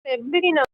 எப்படி நான்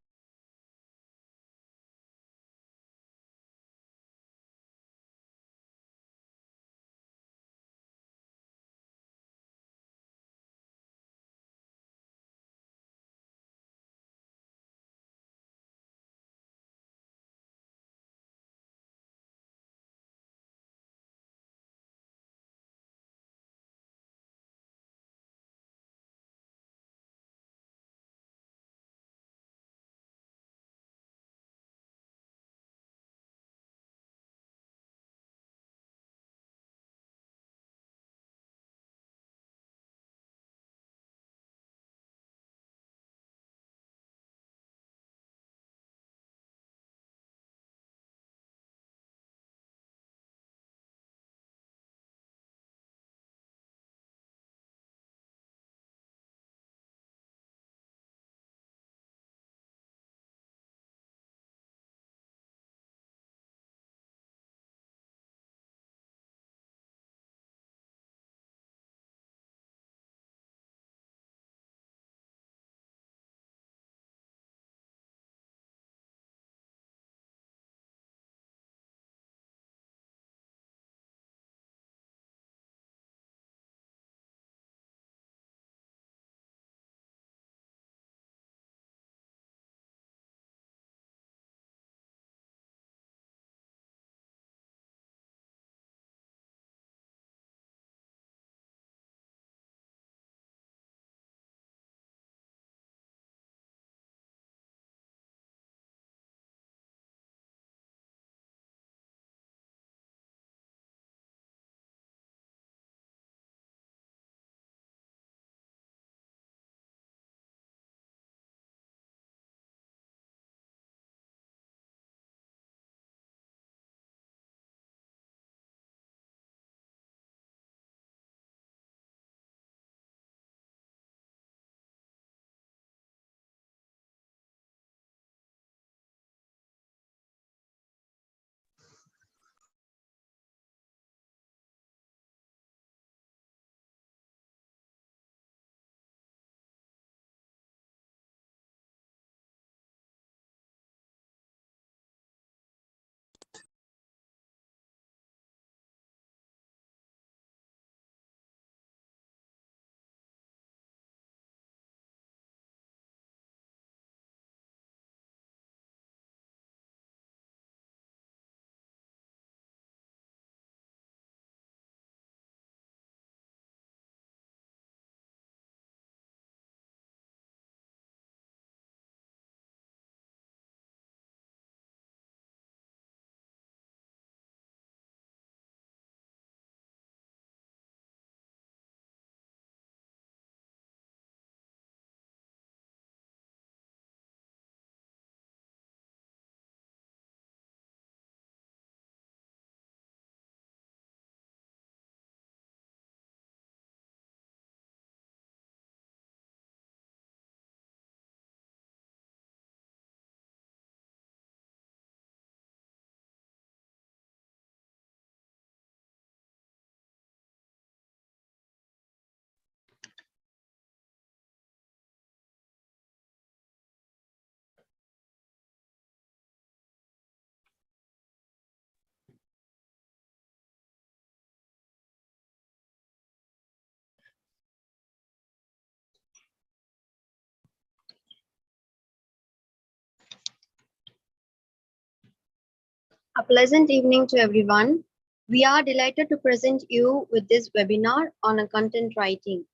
A pleasant evening to everyone. We are delighted to present you with this webinar on a content writing.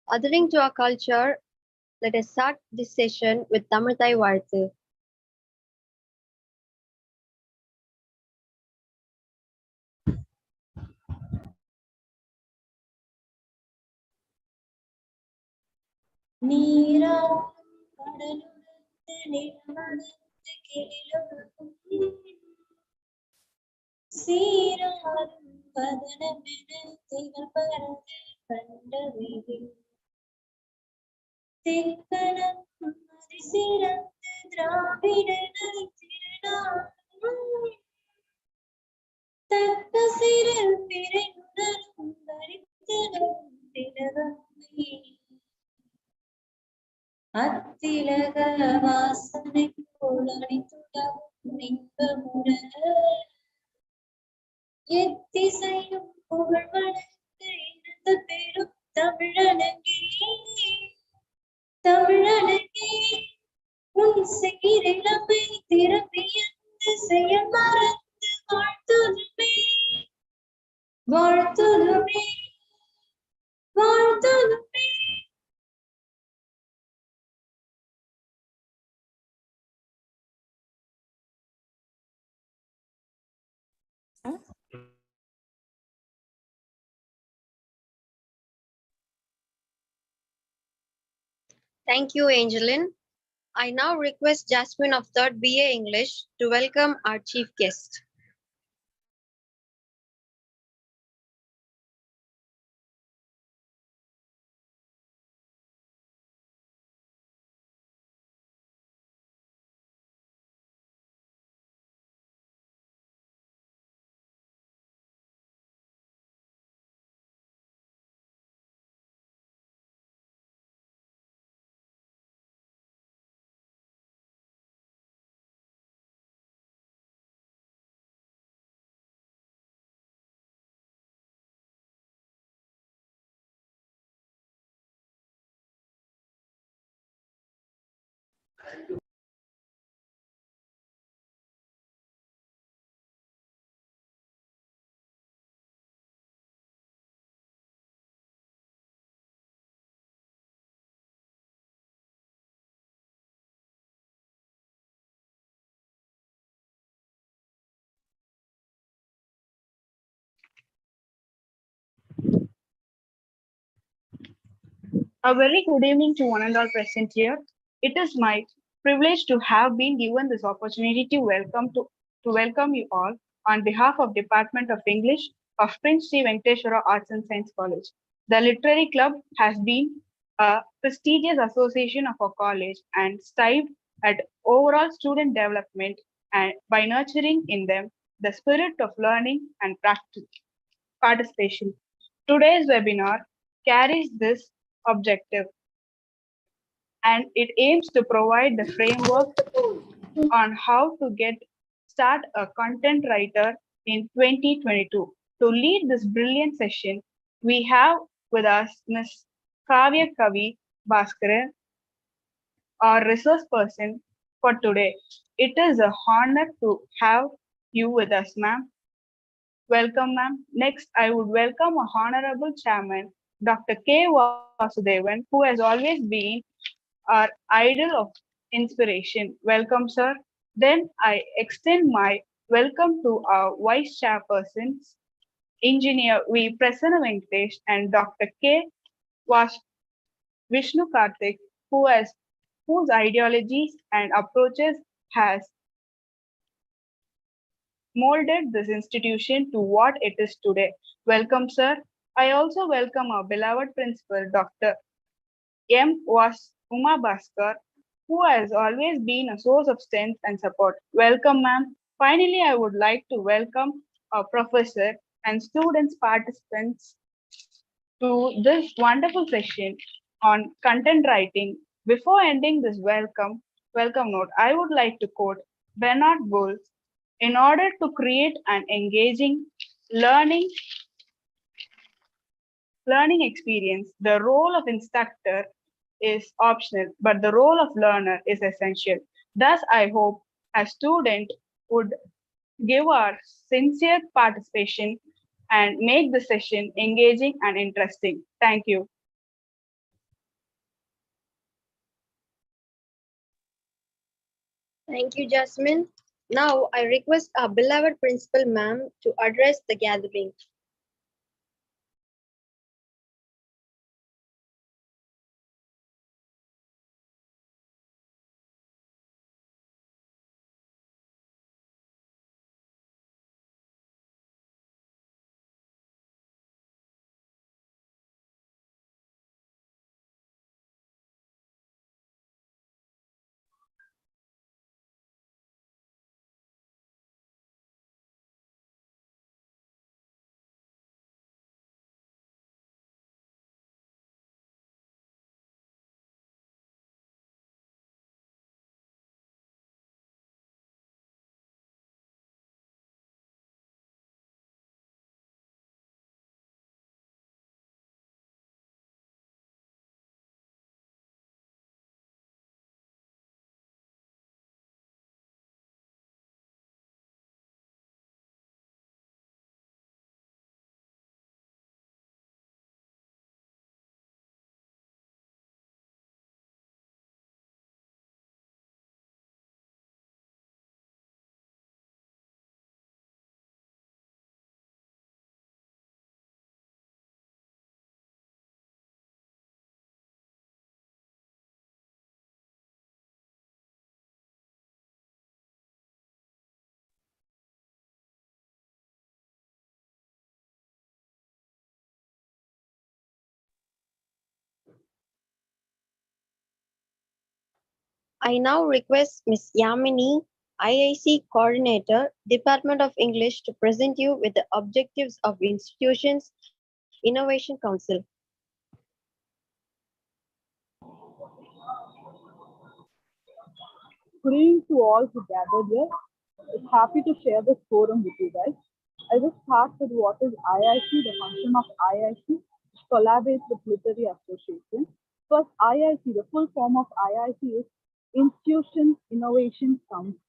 Adhering to our culture, let us start this session with Tamil Thai Varthu. நீராடும் கடலுடுத்து நிலமடுத்து கீழொழுகும் சீராடும் வதனமென திகழ் பரந்து கண்டறிவில் தெக்கணம் அதிசிறந்து திராவிடனை திருநாளும் தக்க சிறு பிறையுணரும் தரித்தலும் திலகமே அத்திலக வாசனை போல் அணிந்துலகும் இன்பமுற எத்திசையும் புகழ் வளர்ந்து இருந்த பெரும் தமிழனங்கே தமிழனங்கே உன் சீரிழமை திறமையந்து செயல் மறந்து வாழ்த்துதுமே வாழ்த்துதுமே வாழ்த்துதுமே. Thank you, Angeline. I now request Jasmine of 3rd BA English to welcome our chief guest. A very good evening to one and all present here. It is my privilege to have been given this opportunity to welcome you all on behalf of Department of English of Prince Sri Venkateswara Arts and Science College. The Literary Club has been a prestigious association of our college and strived at overall student development and by nurturing in them the spirit of learning and practice participation. Today's webinar carries this objective and it aims to provide the framework on how to get start a content writer in 2022. To lead this brilliant session, we have with us Ms. Kavya Kavi Bhaskaran, our resource person for today. It is a honor to have you with us, ma'am. Welcome, ma'am. Next, I would welcome our Honorable Chairman, Dr. K. Vasudevan, who has always been our idol of inspiration. Welcome, sir. Then I extend my welcome to our Vice Chairpersons, Engineer V. Prasanna Venkatesh and Dr. K. Vas- Vishnu Karthik, whose ideologies and approaches has molded this institution to what it is today. Welcome, sir. I also welcome our beloved principal, Dr. M. was Uma Bhaskar, who has always been a source of strength and support. Welcome, ma'am. Finally, I would like to welcome our professor and students participants to this wonderful session on content writing. Before ending this welcome note, I would like to quote Bernard Bull. In order to create an engaging learning learning experience, the role of instructor is optional, but the role of learner is essential. Thus, I hope a student would give our sincere participation and make the session engaging and interesting. Thank you. Thank you, Jasmine. Now I request our beloved principal ma'am to address the gathering. I now request Ms. Yamini, IIC Coordinator, Department of English, to present you with the objectives of Institutions Innovation Council. Good evening to all who gathered here. I'm happy to share this forum with you guys. I will start with what is IIC, the function of IIC, which collaborates with literary associations. First, IIC, the full form of IIC is Institution Innovation Council.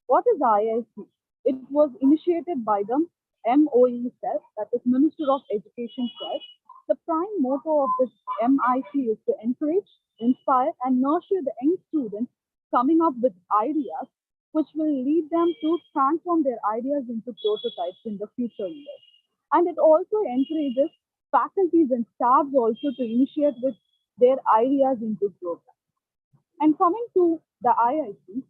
What is IIC? It was initiated by the MOE self, that is Minister of Education self. The prime motto of this MIC is to encourage, inspire, and nurture the young students coming up with ideas which will lead them to transform their ideas into prototypes in the future years. And it also encourages faculties and staffs also to initiate with their ideas into programs. And coming to the IIC,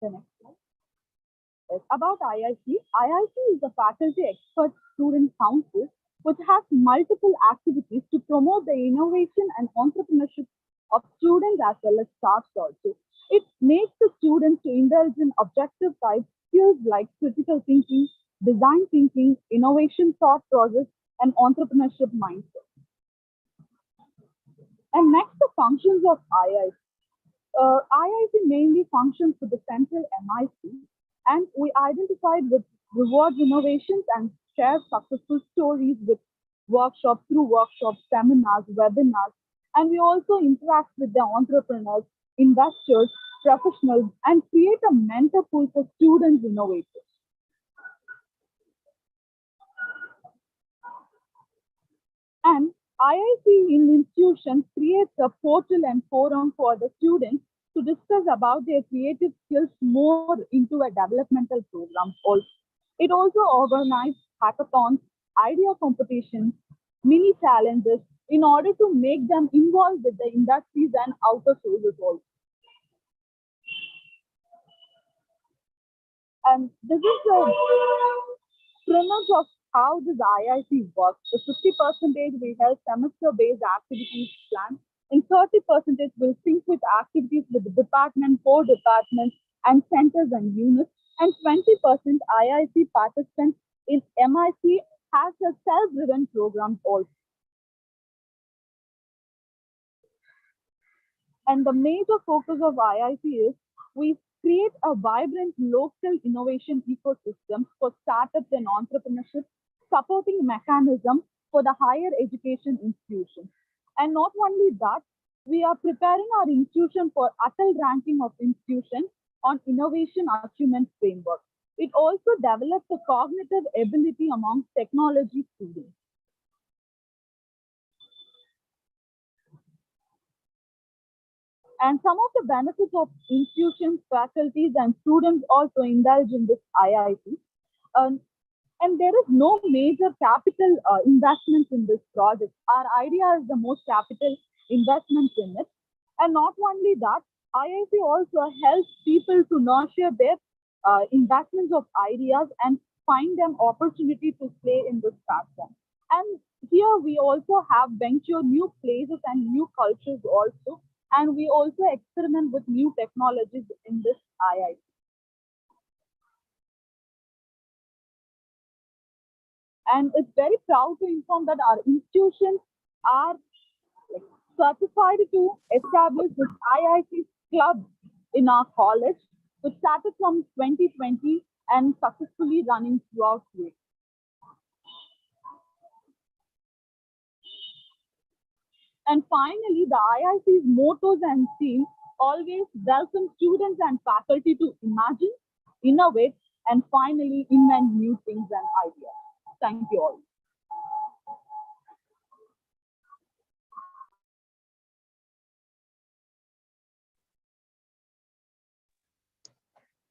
the next slide. Yes, about IIC, IIC is a faculty expert student council which has multiple activities to promote the innovation and entrepreneurship of students as well as staff also. It makes the students to indulge in objective type skills like critical thinking, design thinking, innovation thought process, and entrepreneurship mindset. And next, the functions of IIC. IIC mainly functions with the central MIC, and we identified with rewards innovations and share successful stories with workshops, seminars, webinars, and we also interact with the entrepreneurs, investors, professionals, and create a mentor pool for students innovators. And IIC in institutions creates a portal and forum for the students to discuss about their creative skills more into a developmental program also. It also organizes hackathons, idea competitions, mini challenges in order to make them involved with the industries and outer sources also. And this is a premise of how this IIC works. The 50% we have semester-based activities plan, and 30% will sync with activities with the department, core departments, and centers and units, and 20% IIC participants in MIC has a self-driven program also. And the major focus of IIC is we create a vibrant local innovation ecosystem for startups and entrepreneurship, supporting mechanism for the higher education institutions. And not only that, we are preparing our institution for Atal ranking of institutions on innovation achievement framework. It also develops the cognitive ability among technology students. And some of the benefits of institutions, faculties, and students also indulge in this IIT. Um, and there is no major capital investments in this project. Our idea is the most capital investments in it. And not only that, IIT also helps people to nurture their investments of ideas and find them opportunity to play in this platform. And here we also have venture new places and new cultures also. And we also experiment with new technologies in this IIT. And it's very proud to inform that our institutions are like, certified to establish this IIT club in our college, which started from 2020 and successfully running throughout the year. And finally, the IIC's mottos and theme always welcome students and faculty to imagine, innovate, and finally invent new things and ideas. Thank you all.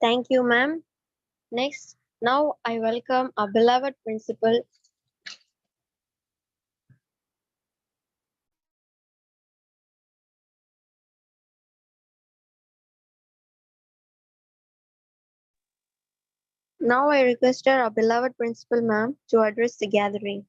Thank you, ma'am. Next, now I welcome our beloved principal. Now I requested our beloved principal, ma'am, to address the gathering.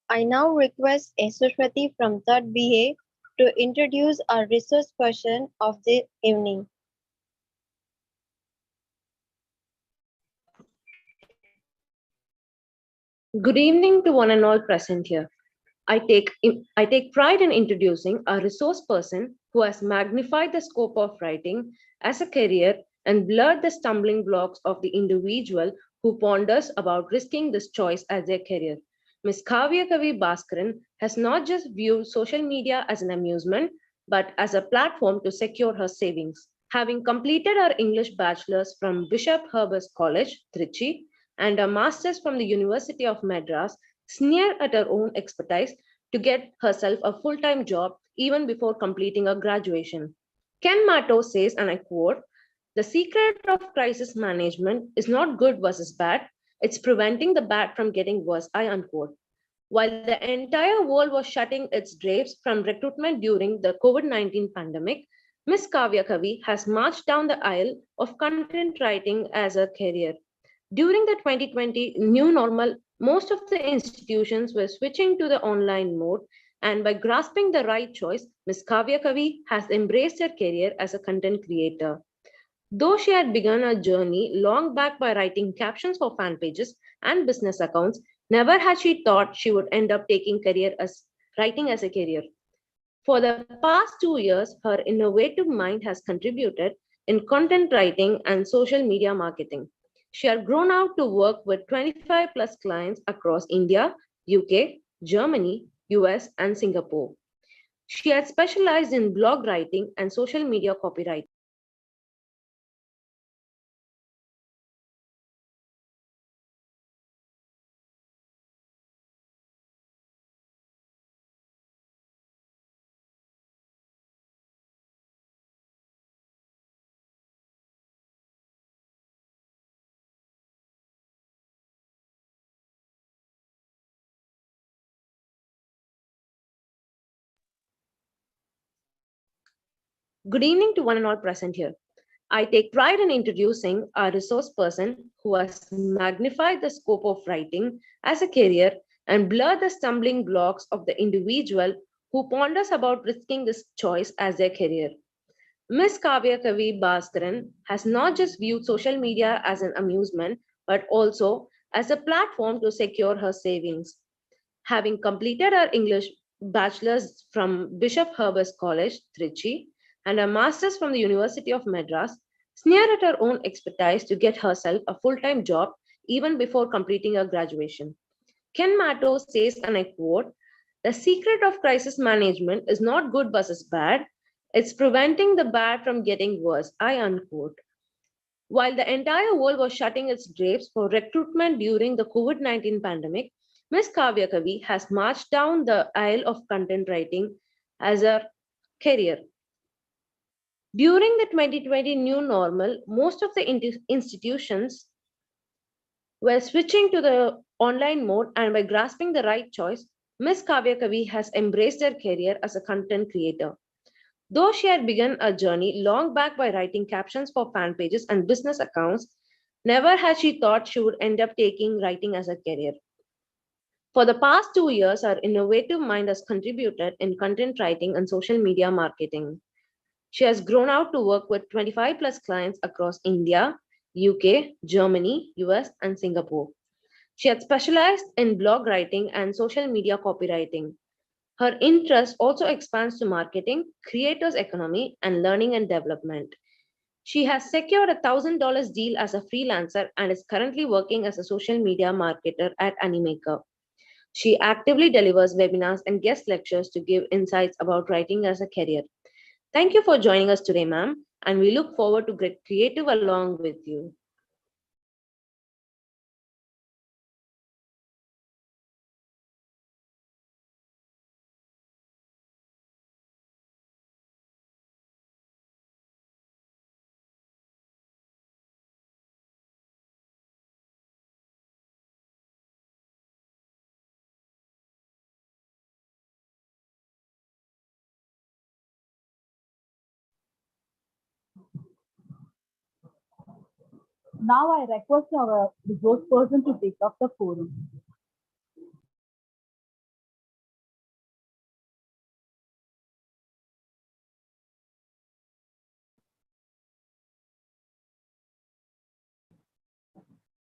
I now request Eswati from 3rd BA to introduce our resource person of the evening. Good evening to one and all present here. I take pride in introducing a resource person who has magnified the scope of writing as a career and blurred the stumbling blocks of the individual who ponders about risking this choice as their career. Ms. Kavya Kavi Bhaskaran has not just viewed social media as an amusement, but as a platform to secure her savings. Having completed her English bachelor's from Bishop Herbert College, Trichy, and a master's from the University of Madras, sneered at her own expertise to get herself a full time job even before completing her graduation. Ken Mato says, and I quote, the secret of crisis management is not good versus bad, it's preventing the bad from getting worse, I unquote. While the entire world was shutting its drapes from recruitment during the COVID 19 pandemic, Miss Kavya Kavi has marched down the aisle of content writing as a career. During the 2020 new normal, most of the institutions were switching to the online mode, and by grasping the right choice, Ms. Kavya Kavi has embraced her career as a content creator. Though she had begun her journey long back by writing captions for fan pages and business accounts, never had she thought she would end up taking career as writing as a career. For the past 2 years, her innovative mind has contributed in content writing and social media marketing. She had grown out to work with 25 plus clients across India, UK, Germany, US, and Singapore. She had specialized in blog writing and social media copywriting. Good evening to one and all present here. I take pride in introducing a resource person who has magnified the scope of writing as a career and blurred the stumbling blocks of the individual who ponders about risking this choice as their career. Miss Kavya Kavi Bhaskaran has not just viewed social media as an amusement, but also as a platform to secure her savings. Having completed her English bachelor's from Bishop Herbert College, Trichy, and a master's from the University of Madras, sneered at her own expertise to get herself a full time job even before completing her graduation. Ken Mato says, and I quote, the secret of crisis management is not good versus bad, it's preventing the bad from getting worse, I unquote. While the entire world was shutting its drapes for recruitment during the COVID 19 pandemic, Ms. Kavya Kavi has marched down the aisle of content writing as a career. During the 2020 new normal, most of the institutions were switching to the online mode, and by grasping the right choice, Ms. Kavya Kavi has embraced her career as a content creator. Though she had begun a journey long back by writing captions for fan pages and business accounts, never had she thought she would end up taking writing as a career. For the past 2 years, her innovative mind has contributed in content writing and social media marketing. She has grown out to work with 25 plus clients across India, UK, Germany, US, and Singapore. She had specialized in blog writing and social media copywriting. Her interest also expands to marketing, creators economy, and learning and development. She has secured $1,000 deal as a freelancer and is currently working as a social media marketer at Animaker. She actively delivers webinars and guest lectures to give insights about writing as a career. Thank you for joining us today, ma'am, and we look forward to great creative along with you. Now I request our resource person to take up the forum.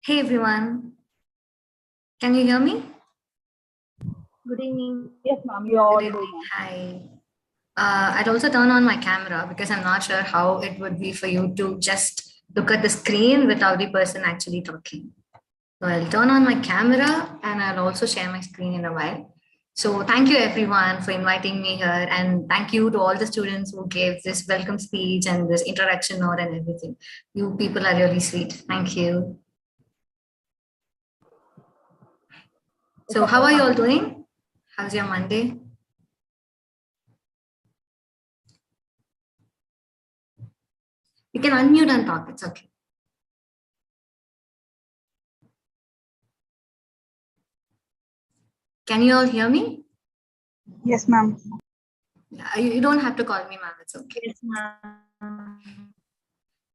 Hey everyone, can you hear me? Good evening. Yes, ma'am, you're Good audible, evening. ma'am. Hi. I'd also turn on my camera because I'm not sure how it would be for you to just look at the screen without the person actually talking. So I'll turn on my camera and I'll also share my screen in a while. So thank you everyone for inviting me here, and thank you to all the students who gave this welcome speech and this introduction note and everything. You people are really sweet. Thank you. So how are you all doing? How's your Monday? You can unmute and talk. It's okay. Can you all hear me? Yes, ma'am. Yeah, you don't have to call me ma'am. It's okay. Yes, ma'am.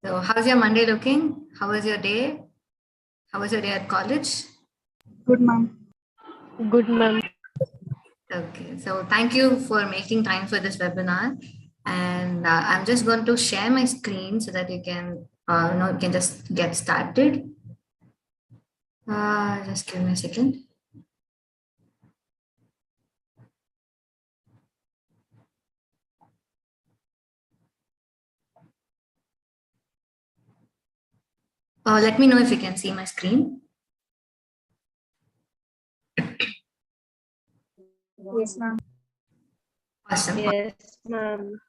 So how's your Monday looking? How was your day? How was your day at college? Good, ma'am. Good, ma'am. Okay, so thank you for making time for this webinar. And I'm just going to share my screen so that you can just get started. Just give me a second. Let me know if you can see my screen. Yes, ma'am. Awesome. Yes, ma'am.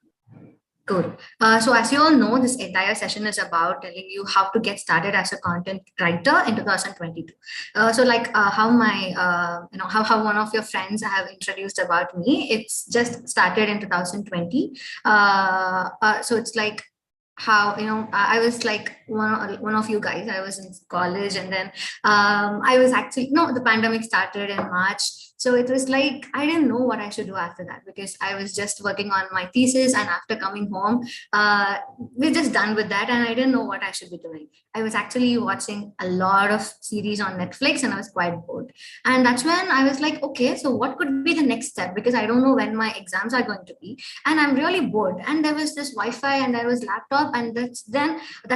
Cool. So as you all know, this entire session is about telling you how to get started as a content writer in 2022. How my, how one of your friends have introduced about me, it's just started in 2020. So it's like how, I was like one of you guys. I was in college, and then I was actually, no, the pandemic started in March. So it was like, I didn't know what I should do after that because I was just working on my thesis. And after coming home, we're just done with that. And I didn't know what I should be doing. I was actually watching a lot of series on Netflix and I was quite bored. And that's when I was like, okay, so what could be the next step? Because I don't know when my exams are going to be. And I'm really bored. And there was this Wi-Fi and there was laptop. And that's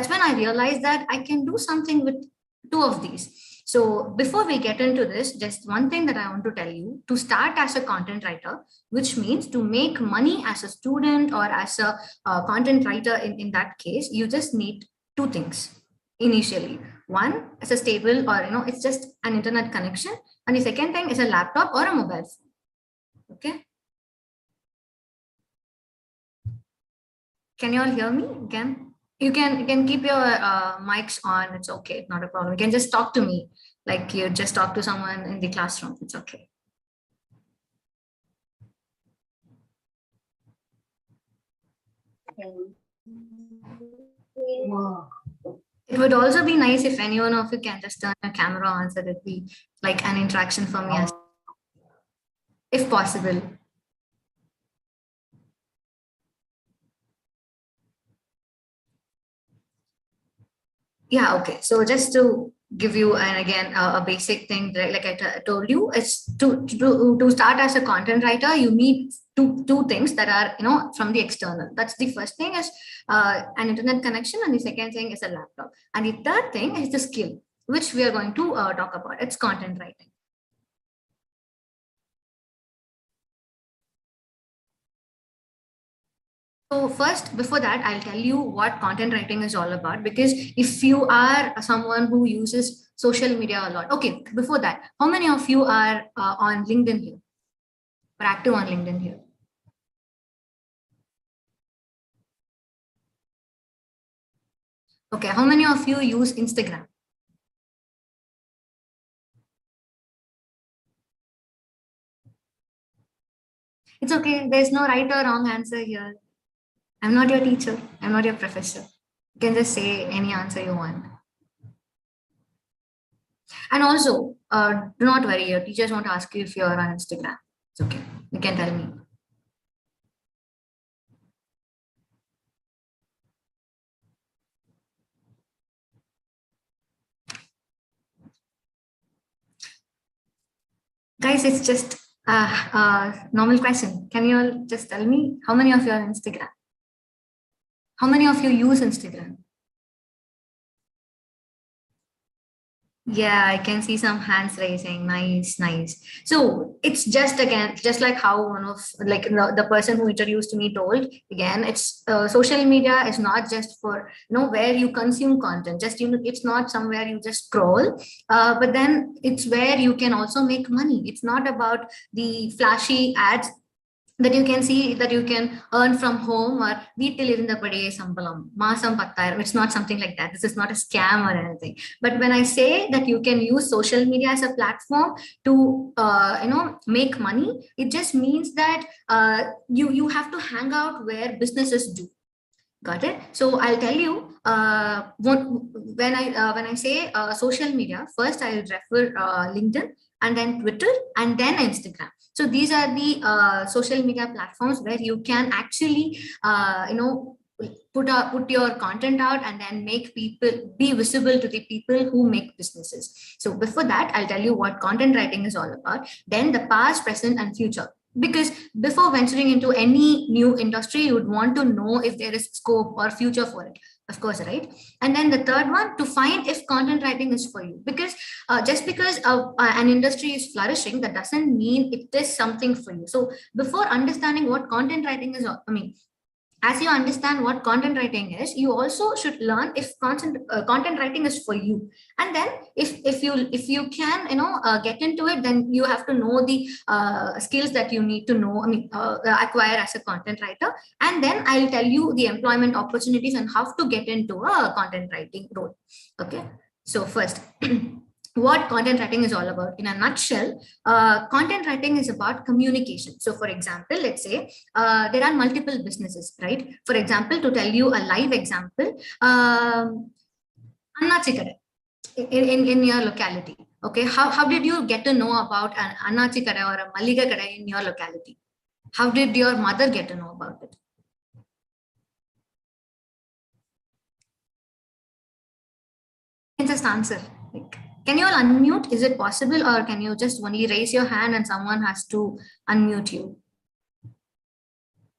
when I realized that I can do something with two of these. So before we get into this, just one thing that I want to tell you: to start as a content writer, which means to make money as a student or as a content writer in that case, you just need two things initially. One is a stable, or it's just an internet connection. And the second thing is a laptop or a mobile phone. Okay. Can you all hear me again? You can keep your mics on. It's okay, not a problem. You can just talk to me like you just talk to someone in the classroom. It's okay. It would also be nice if anyone of you can just turn your camera on so that it'd be like an interaction for me, if possible. Yeah, okay. So just to give you, and again, a basic thing, like I told you, it's to start as a content writer, you need two things that are, from the external. That's the first thing is an internet connection, and the second thing is a laptop. And the third thing is the skill, which we are going to talk about. It's content writing. So first, before that, I'll tell you what content writing is all about. Because if you are someone who uses social media a lot, okay, before that, how many of you are on LinkedIn here or active on LinkedIn here? Okay, how many of you use Instagram? It's okay, there's no right or wrong answer here. I'm not your teacher, I'm not your professor. You can just say any answer you want. And also, do not worry, your teachers won't ask you if you're on Instagram. It's okay, you can tell me. Guys, it's just a normal question. Can you all just tell me how many of you are on Instagram? How many of you use Instagram? Yeah, I can see some hands raising. Nice, nice. So it's just again, just like how one of like the person who introduced me told. Again, it's social media is not just for where you consume content. Just it's not somewhere you just scroll, but then it's where you can also make money. It's not about the flashy ads that you can see that you can earn from home or வீட்டில் இருந்தபடியே சம்பளம் மாசம் 10,000. It's not something like that. This is not a scam or anything. But when I say that you can use social media as a platform to make money, it just means that you have to hang out where businesses do. Got it? So I'll tell you when I say social media, first I'll refer LinkedIn and then Twitter and then Instagram. So these are the social media platforms where you can actually put your content out and then make people be visible to the people who make businesses. So before that, I'll tell you what content writing is all about, then the past, present and future. Because before venturing into any new industry, you would want to know if there is scope or future for it, of course, right? And then the third one, to find if content writing is for you. Because just because an industry is flourishing, that doesn't mean it is something for you. So before understanding what content writing is, as you understand what content writing is, you also should learn if content writing is for you. And then if you can get into it, then you have to know the skills that you need to know, acquire as a content writer. And then I'll tell you the employment opportunities and how to get into a content writing role. Okay, so first what content writing is all about in a nutshell. Content writing is about communication. So for example, let's say there are multiple businesses, right? For example, to tell you a live example, Annachi Kada in your locality. Okay, how did you get to know about an Annachi Kada or a Malliga Kada in your locality? How did your mother get to know about it? You can just answer. Like, can you all unmute? Is it possible, or can you just only raise your hand and someone has to unmute you?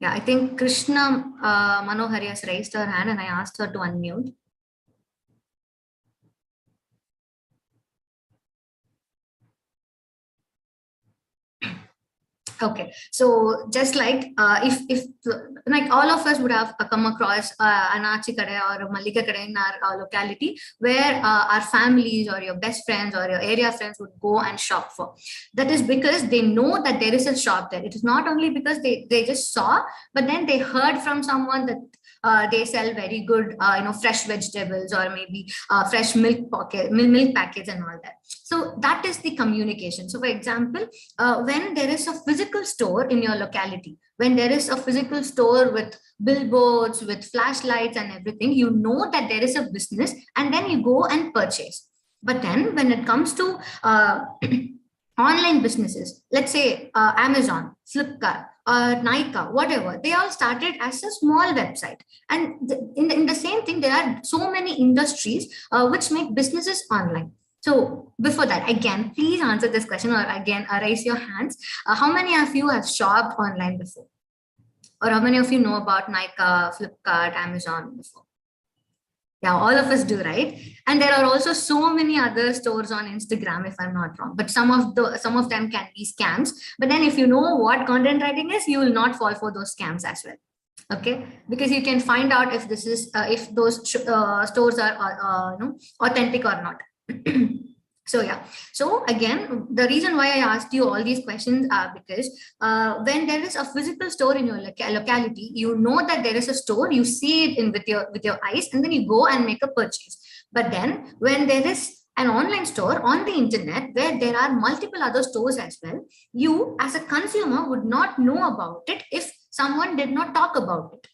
Yeah, I think Krishna Manohari has raised her hand and I asked her to unmute. Okay, so just like if like all of us would have come across an Achi Kada or a Mallika Kada in our locality, where our families or your best friends or your area friends would go and shop for. That is because they know that there is a shop there. It is not only because they just saw, but then they heard from someone that they sell very good fresh vegetables or maybe fresh milk packets and all that. So that is the communication. So for example, when there is a physical store in your locality, when there is a physical store with billboards, with flashlights and everything, you know that there is a business and then you go and purchase. But then when it comes to online businesses, let's say Amazon, Flipkart, Nika, whatever, they all started as a small website. And in the same thing, there are so many industries which make businesses online. So before that, again, please answer this question, or again, raise your hands. How many of you have shopped online before? Or how many of you know about Nika, Flipkart, Amazon before? Yeah, all of us do, right? And there are also so many other stores on Instagram, if I'm not wrong. But some of them can be scams. But then if you know what content writing is, you will not fall for those scams as well. Okay, because you can find out if this is if those stores are authentic or not. So yeah, so again, the reason why I asked you all these questions are because when there is a physical store in your locality, you know that there is a store, you see it with your eyes, and then you go and make a purchase. But then when there is an online store on the internet where there are multiple other stores as well, you as a consumer would not know about it if someone did not talk about it,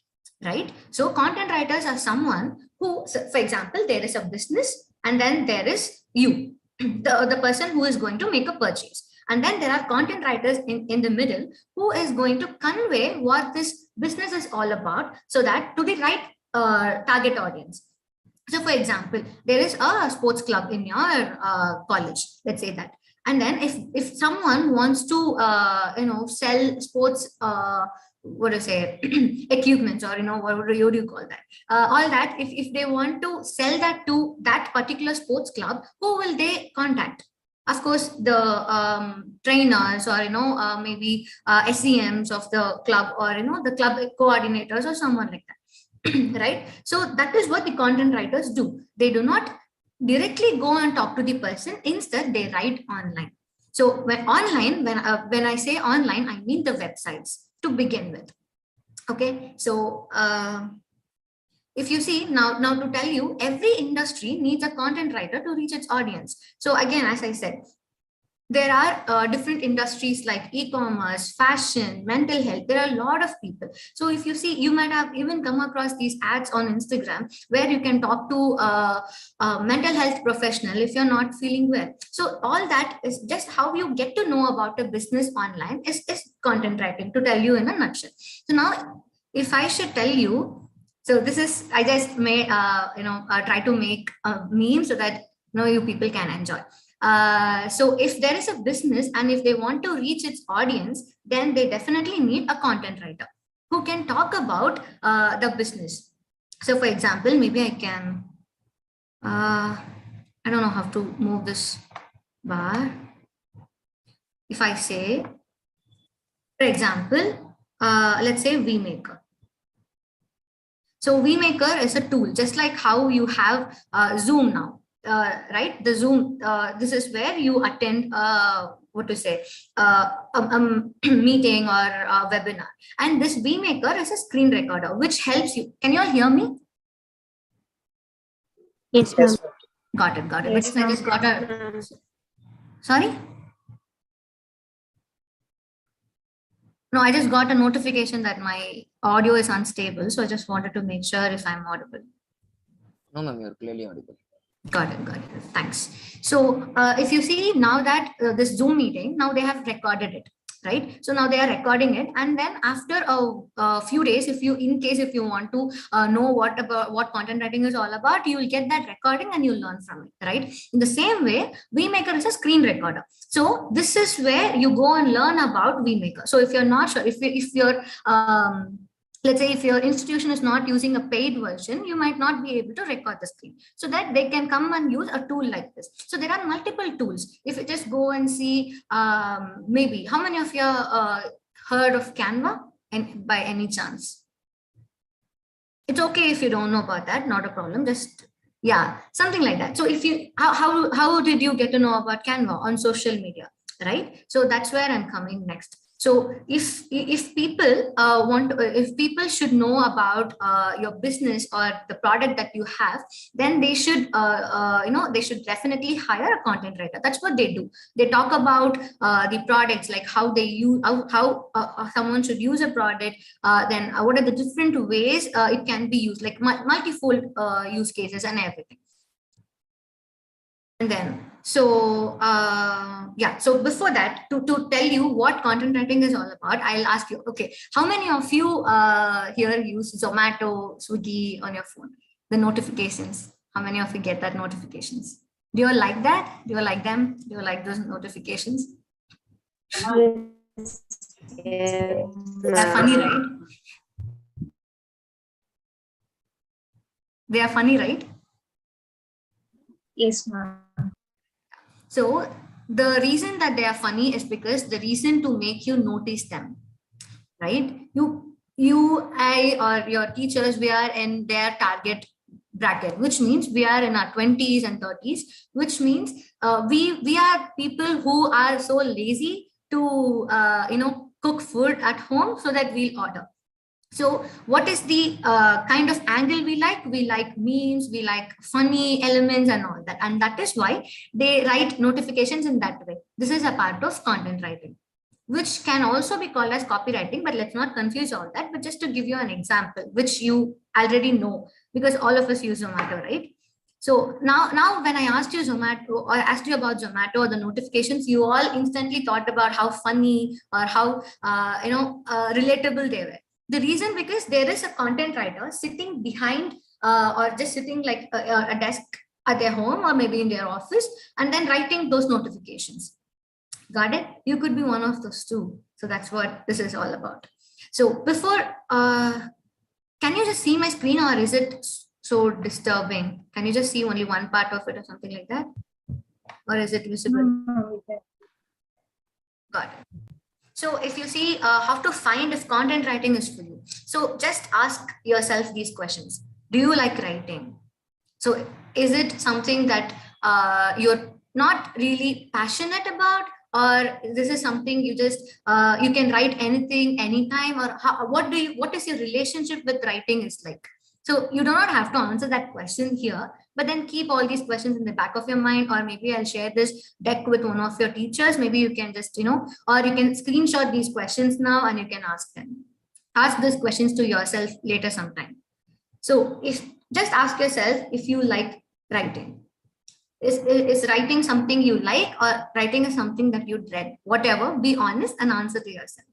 right? So content writers are someone who, for example, there is a business and then there is you, the person who is going to make a purchase. And then there are content writers in the middle who is going to convey what this business is all about so that to the right target audience. So for example, there is a sports club in your college, let's say that. And then if someone wants to sell sports what to say, equipments, or what do you call that, all that. If they want to sell that to that particular sports club, who will they contact? Of course, the trainers, or maybe SEMs of the club, or the club coordinators, or someone like that. Right? So that is what the content writers do. They do not directly go and talk to the person. Instead, they write online. So when I say online, I mean the websites to begin with. Okay, so if you see, now to tell you, every industry needs a content writer to reach its audience. So again, as I said, there are different industries like e-commerce, fashion, mental health. There are a lot of people. So if you see, you might have even come across these ads on Instagram where you can talk to a mental health professional if you're not feeling well. So all that is just how you get to know about a business online is content writing, to tell you in a nutshell. So now, if I should tell you, so this is, I just may try to make a meme so that you people can enjoy. So if there is a business and if they want to reach its audience, then they definitely need a content writer who can talk about the business. So for example, maybe I can, I don't know how to move this bar. If I say, for example, let's say VMaker. So VMaker is a tool, just like how you have Zoom now. Right, the Zoom, this is where you attend what to say, a meeting or a webinar, and this VMaker is a screen recorder which helps you. Can you all hear me? Yes, ma'am. Got it. Yes, Because I just got a, sorry, no, I just got a notification that my audio is unstable, so I just wanted to make sure if I'm audible. No, ma'am, you're clearly audible. Got it. Thanks. So if you see now that this Zoom meeting, now they have recorded it, right? So now they are recording it, and then after a few days, if you want to know what content writing is all about, you will get that recording and you'll learn from it, right? In the same way, VMaker is a screen recorder. So this is where you go and learn about VMaker. So if you're not sure, if you're let's say if your institution is not using a paid version, you might not be able to record the screen, so that they can come and use a tool like this. So there are multiple tools. If you just go and see, maybe how many of you heard of Canva, and by any chance? It's okay if you don't know about that, not a problem. Just, yeah, something like that. So if you, how did you get to know about Canva? On social media, right? So that's where I'm coming next. So if people if people should know about your business or the product that you have, then they should they should definitely hire a content writer. That's what they do. They talk about the products, like how they use, how someone should use a product, then what are the different ways it can be used, like multifold use cases and everything. And then, so yeah, so before that, to tell you what content writing is all about, I'll ask you, okay, how many of you here use Zomato, Swiggy on your phone? The notifications, how many of you get that notifications? Do you all like that? Do you like them? Do you like those notifications? Yes. They're funny, right? They are funny, right? Yes, ma'am. So the reason that they are funny is because the reason to make you notice them, right? I, or your teachers, we are in their target bracket, which means we are in our 20s and 30s, which means we are people who are so lazy to cook food at home, so that we'll order. So what is the kind of angle we like? We like memes, we like funny elements and all that. And that is why they write notifications in that way. This is a part of content writing, which can also be called as copywriting, but let's not confuse all that. But just to give you an example, which you already know, because all of us use Zomato, right? So now when I asked you Zomato, or asked you about Zomato or the notifications, you all instantly thought about how funny or how relatable they were. The reason, because there is a content writer sitting behind or just sitting like a desk at their home or maybe in their office, and then writing those notifications. Got it? You could be one of those too. So that's what this is all about. So before, can you just see my screen, or is it so disturbing? Can you just see only one part of it or something like that? Or is it visible? Got it. So if you see how to find if content writing is for you. So just ask yourself these questions. Do you like writing? So is it something that you're not really passionate about, or this is something you just you can write anything anytime, or what is your relationship with writing is like? So you do not have to answer that question here, but then keep all these questions in the back of your mind, or maybe I'll share this deck with one of your teachers. Maybe you can just, or you can screenshot these questions now and you can ask them. Ask these questions to yourself later sometime. So if just ask yourself if you like writing. Is writing something you like, or writing is something that you dread? Whatever, be honest and answer to yourself.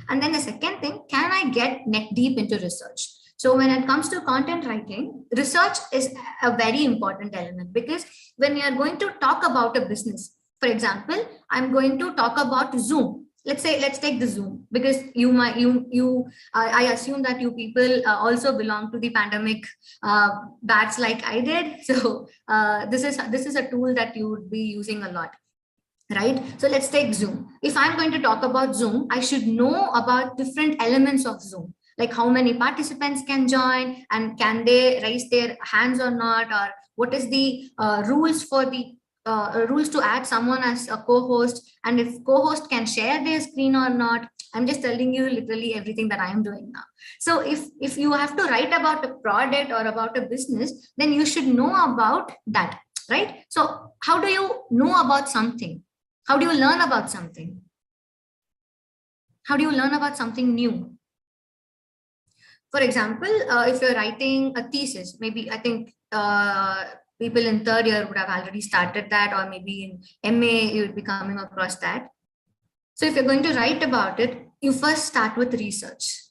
And then the second thing, can I get neck deep into research? So when it comes to content writing, research is a very important element, because when you are going to talk about a business, for example, I'm going to talk about Zoom. Let's take the Zoom, because I assume that you people also belong to the pandemic batch like I did. So this is a tool that you would be using a lot, right? So let's take Zoom. If I'm going to talk about Zoom, I should know about different elements of Zoom, like how many participants can join, and can they raise their hands or not, or what is the rules for the rules to add someone as a co-host, and if co-host can share their screen or not. I'm just telling you literally everything that I'm doing now. So if you have to write about a product or about a business, then you should know about that, right? So how do you know about something? How do you learn about something? How do you learn about something new? For example, if you're writing a thesis, maybe I think people in third year would have already started that, or maybe in MA, you would be coming across that. So if you're going to write about it, you first start with research,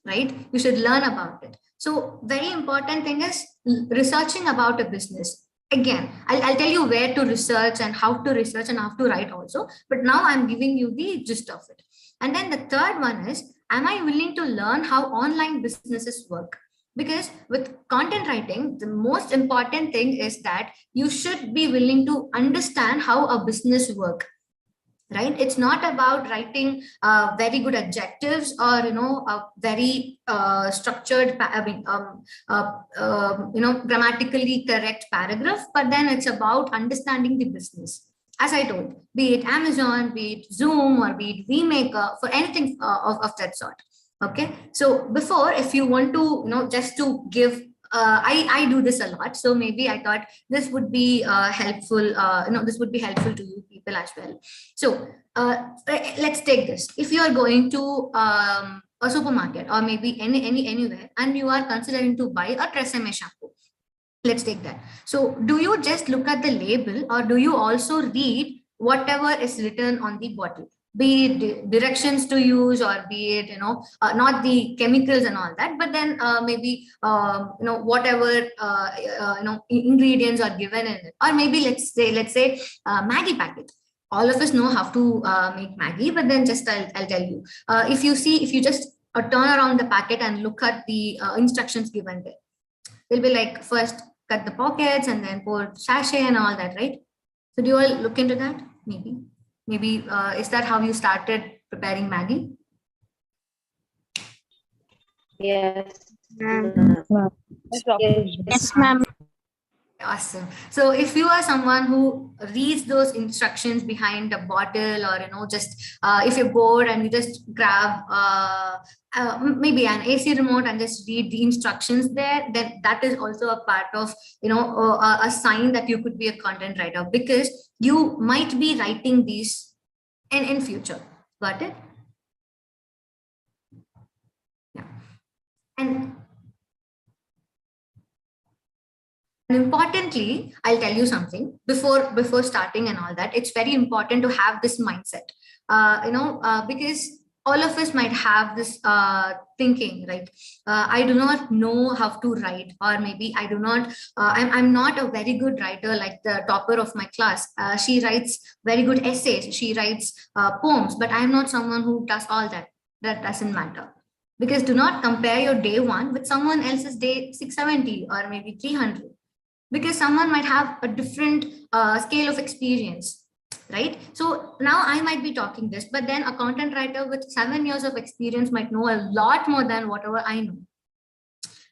right? You should learn about it. So very important thing is researching about a business. Again, I'll tell you where to research and how to research and how to write also, but now I'm giving you the gist of it. And then the third one is, am I willing to learn how online businesses work? Because with content writing, the most important thing is that you should be willing to understand how a business works, right? It's not about writing very good adjectives, or a very structured grammatically correct paragraph, but then it's about understanding the business. As I told, be it Amazon, be it Zoom, or be it vMaker, for anything of that sort. Okay, so before, if you want to just to give I do this a lot, so maybe I thought this would be helpful. This would be helpful to you people as well. So let's take this. If you are going to a supermarket, or maybe anywhere, and you are considering to buy a Tresemme shampoo, let's take that. So do you just look at the label, or do you also read whatever is written on the bottle? Be it directions to use, or be it not the chemicals and all that, but then maybe whatever ingredients are given in it. Or maybe let's say Maggie packet. All of us know how to make Maggie, but then just I'll tell you, if you just turn around the packet and look at the instructions given there, they'll be like, first cut the pockets and then pour sachet and all that, right? So do you all look into that? Maybe is that how you started preparing Maggie? Yes. Yes, ma'am. Awesome. So if you are someone who reads those instructions behind a bottle, or just if you're bored and you just grab maybe an AC remote and just read the instructions there, then that is also a part of a sign that you could be a content writer, because you might be writing these in future. Got it? Yeah. And importantly, I'll tell you something before starting and all that. It's very important to have this mindset, because all of us might have this thinking, right? I do not know how to write, or maybe I do not. I'm not a very good writer like the topper of my class. She writes very good essays. She writes poems, but I'm not someone who does all that. That doesn't matter. Because do not compare your day 1 with someone else's day 670 or maybe 300, because someone might have a different scale of experience, right? So now I might be talking this, but then a content writer with 7 years of experience might know a lot more than whatever I know,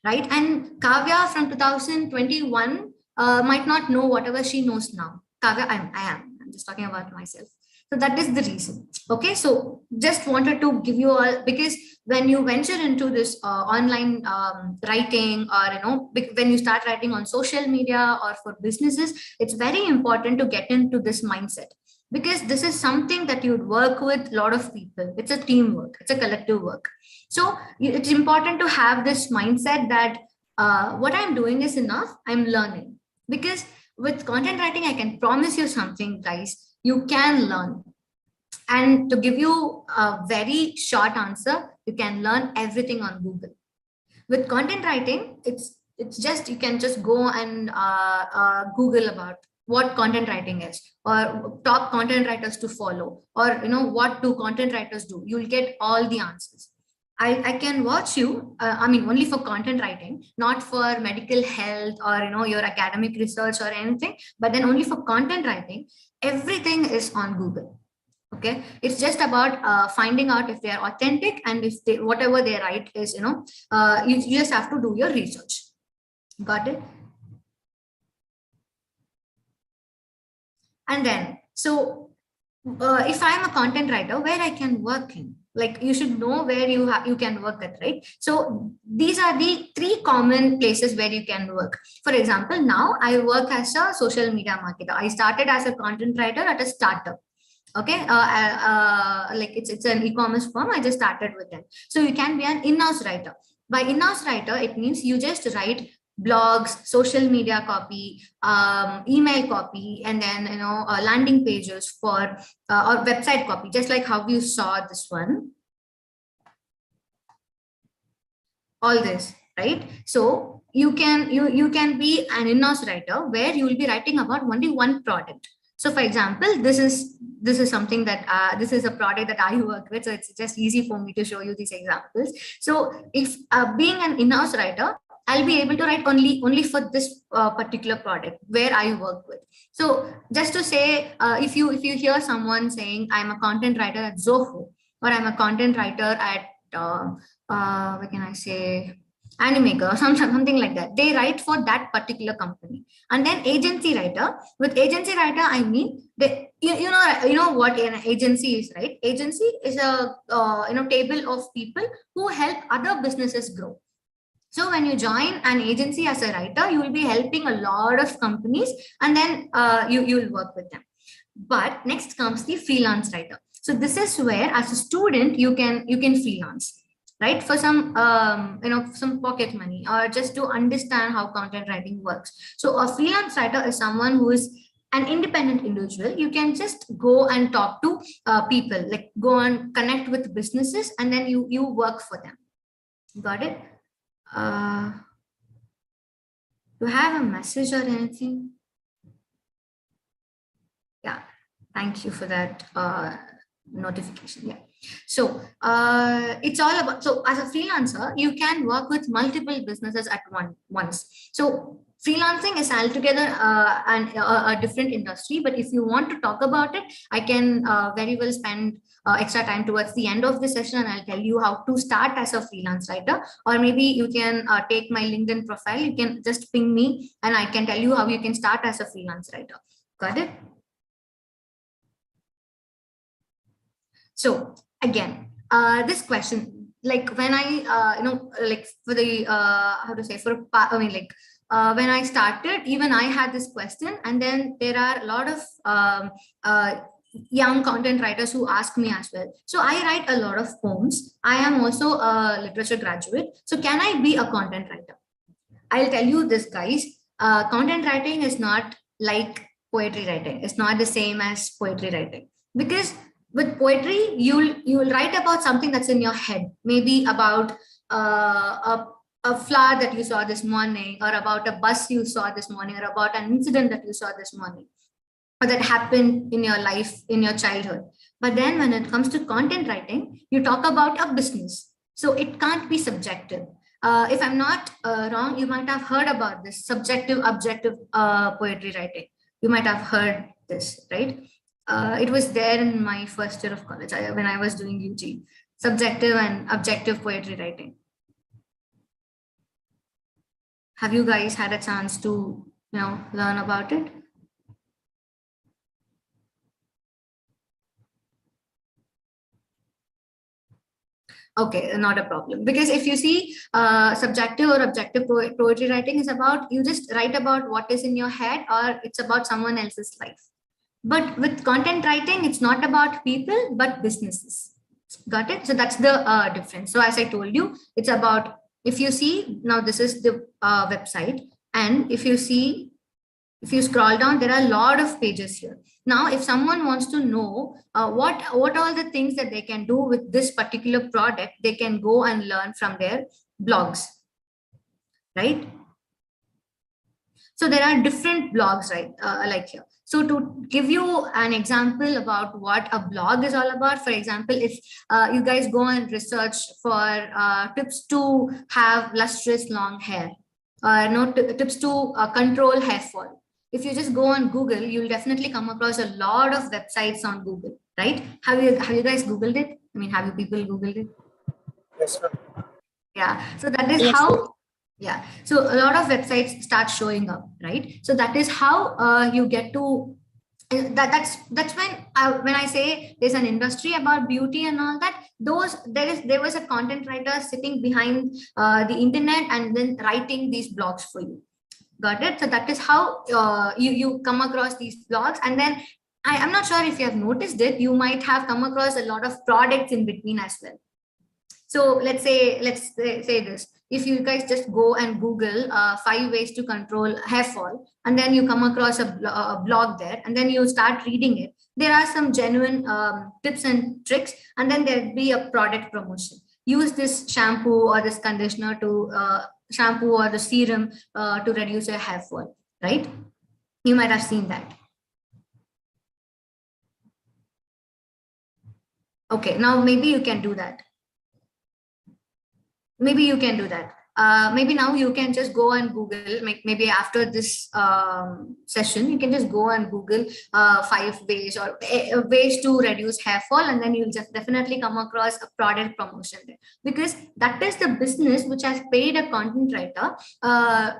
right? And Kavya from 2021 might not know whatever she knows now. Kavya, I'm just talking about myself. So that is the reason. Okay, so just wanted to give you all, because when you venture into this online writing, or when you start writing on social media or for businesses, it's very important to get into this mindset, because this is something that you would work with a lot of people. It's a teamwork, it's a collective work. So it's important to have this mindset that what I'm doing is enough, I'm learning. Because with content writing, I can promise you something, guys, you can learn. And to give you a very short answer, you can learn everything on Google. With content writing, it's just, you can just go and Google about what content writing is, or top content writers to follow, or what do content writers do. You'll get all the answers. I can watch you, I mean, only for content writing, not for medical health or your academic research or anything, but then only for content writing, everything is on Google. Okay, it's just about finding out if they are authentic, and if they, whatever they write is, you just have to do your research. Got it? And then, so if I'm a content writer, where I can work in, like, you should know where you can work at, right? So these are the 3 common places where you can work. For example, now I work as a social media marketer. I started as a content writer at a startup. Okay, like it's an e-commerce firm. I just started with them. So you can be an in-house writer. By in-house writer, it means you just write blogs, social media copy, email copy, and then landing pages for or website copy, just like how you saw this one. All this, right? So you can be an in-house writer where you will be writing about only one product. So for example, this is something that this is a product that I work with, so it's just easy for me to show you these examples. So if being an in-house writer, I'll be able to write only for this particular product where I work with. So just to say, if you hear someone saying I'm a content writer at Zoho, or I'm a content writer at what can I say, Animaker, or something like that, they write for that particular company. And then agency writer, with agency writer, I mean, you know what an agency is, right? Agency is a table of people who help other businesses grow. So when you join an agency as a writer, you will be helping a lot of companies, and then you will work with them. But next comes the freelance writer. So this is where, as a student, you can freelance, right, for some some pocket money, or just to understand how content writing works. So a freelance writer is someone who is an independent individual. You can just go and talk to people, like go and connect with businesses, and then you work for them. Got it? Do you have a message or anything? Yeah, thank you for that notification. Yeah. So it's all about, so as a freelancer, you can work with multiple businesses at once. So freelancing is altogether a different industry, but if you want to talk about it, I can very well spend extra time towards the end of the session, and I'll tell you how to start as a freelance writer. Or maybe you can take my LinkedIn profile, you can just ping me, and I can tell you how you can start as a freelance writer. Got it? So again, this question, like when I, like for the, how to say, for, I mean, like when I started, even I had this question, and then there are a lot of young content writers who ask me as well. So I write a lot of poems. I am also a literature graduate. So can I be a content writer? I'll tell you this, guys, content writing is not like poetry writing. It's not the same as poetry writing, because with poetry, you'll write about something that's in your head, maybe about a flower that you saw this morning, or about a bus you saw this morning, or about an incident that you saw this morning, or that happened in your life, in your childhood. But then when it comes to content writing, you talk about a business. So it can't be subjective. If I'm not wrong, you might have heard about this subjective objective poetry writing. You might have heard this, right? It was there in my first year of college when I was doing UG. Subjective and objective poetry writing. Have you guys had a chance to learn about it? Okay, not a problem. Because if you see subjective or objective poetry writing is about, you just write about what is in your head, or it's about someone else's life. But with content writing, it's not about people, but businesses. Got it? So that's the difference. So as I told you, it's about, if you see, now this is the website. And if you see, if you scroll down, there are a lot of pages here. Now, if someone wants to know what all the things that they can do with this particular product, they can go and learn from their blogs, right? So there are different blogs, right? Like here. So to give you an example about what a blog is all about, for example, if you guys go and research for tips to have lustrous long hair, tips to control hair fall. If you just go on Google, you'll definitely come across a lot of websites on Google, right? Have you guys Googled it? I mean, have you people Googled it? Yes, sir. Yeah. So that is Yes, how. Yeah. So a lot of websites start showing up, right? So that is how you get to. That's when I say there's an industry about beauty and all that. There was a content writer sitting behind the internet and then writing these blogs for you. Got it? So that is how you come across these blogs, and then I'm not sure if you have noticed it. You might have come across a lot of products in between as well. So let's say this. If you guys just go and Google 5 ways to control hair fall, and then you come across a blog there, and then you start reading it, there are some genuine tips and tricks, and then there'll be a product promotion. Use this shampoo or this conditioner to shampoo or the serum to reduce your hair fall, right? You might have seen that. Okay, now maybe you can do that. Maybe you can do that. Maybe now you can just go and Google, maybe after this session, you can just go and Google 5 ways or ways to reduce hair fall, and then you'll just definitely come across a product promotion there, because that is the business which has paid a content writer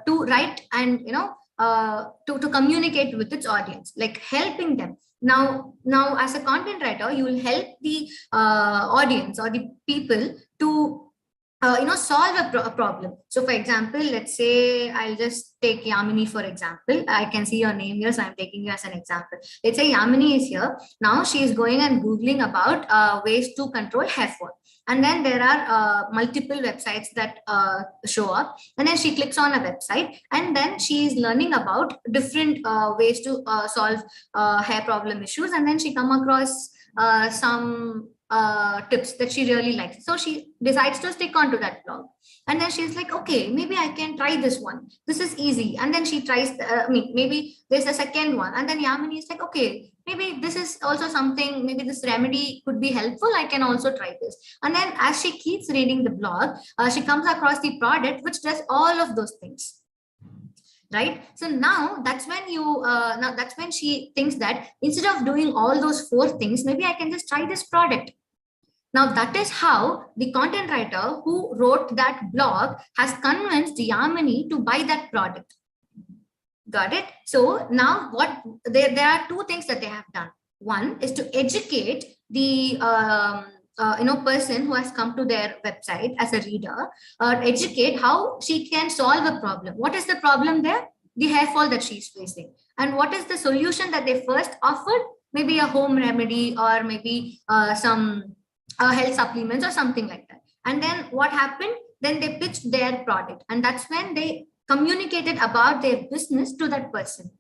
to write and to communicate with its audience, like helping them. Now as a content writer, you will help the audience or the people to solve a problem. So for example, let's say I'll just take Yamini for example. I can see your name here, so I'm taking you as an example. Let's say Yamini is here. Now she is going and Googling about ways to control hair fall. And then there are multiple websites that show up, and then she clicks on a website, and then she is learning about different ways to solve hair problem issues, and then she come across some tips that she really likes. So she decides to stick onto that blog, and then she's like, okay, maybe I can try this one. This is easy. And then she tries, maybe there's a second one. And then Yamini is like, okay, maybe this is also something, maybe this remedy could be helpful. I can also try this. And then as she keeps reading the blog, she comes across the product which does all of those things. Right? So now that's when she thinks that instead of doing all those 4 things, maybe I can just try this product. Now that is how the content writer who wrote that blog has convinced Yamini to buy that product. Got it? So now there are 2 things that they have done. One is to educate the person who has come to their website as a reader, educate how she can solve a problem. What is the problem there? The hair fall that she's facing. And what is the solution that they first offered? Maybe a home remedy, or maybe some health supplements or something like that. And then what happened? Then they pitched their product, and that's when they communicated about their business to that person.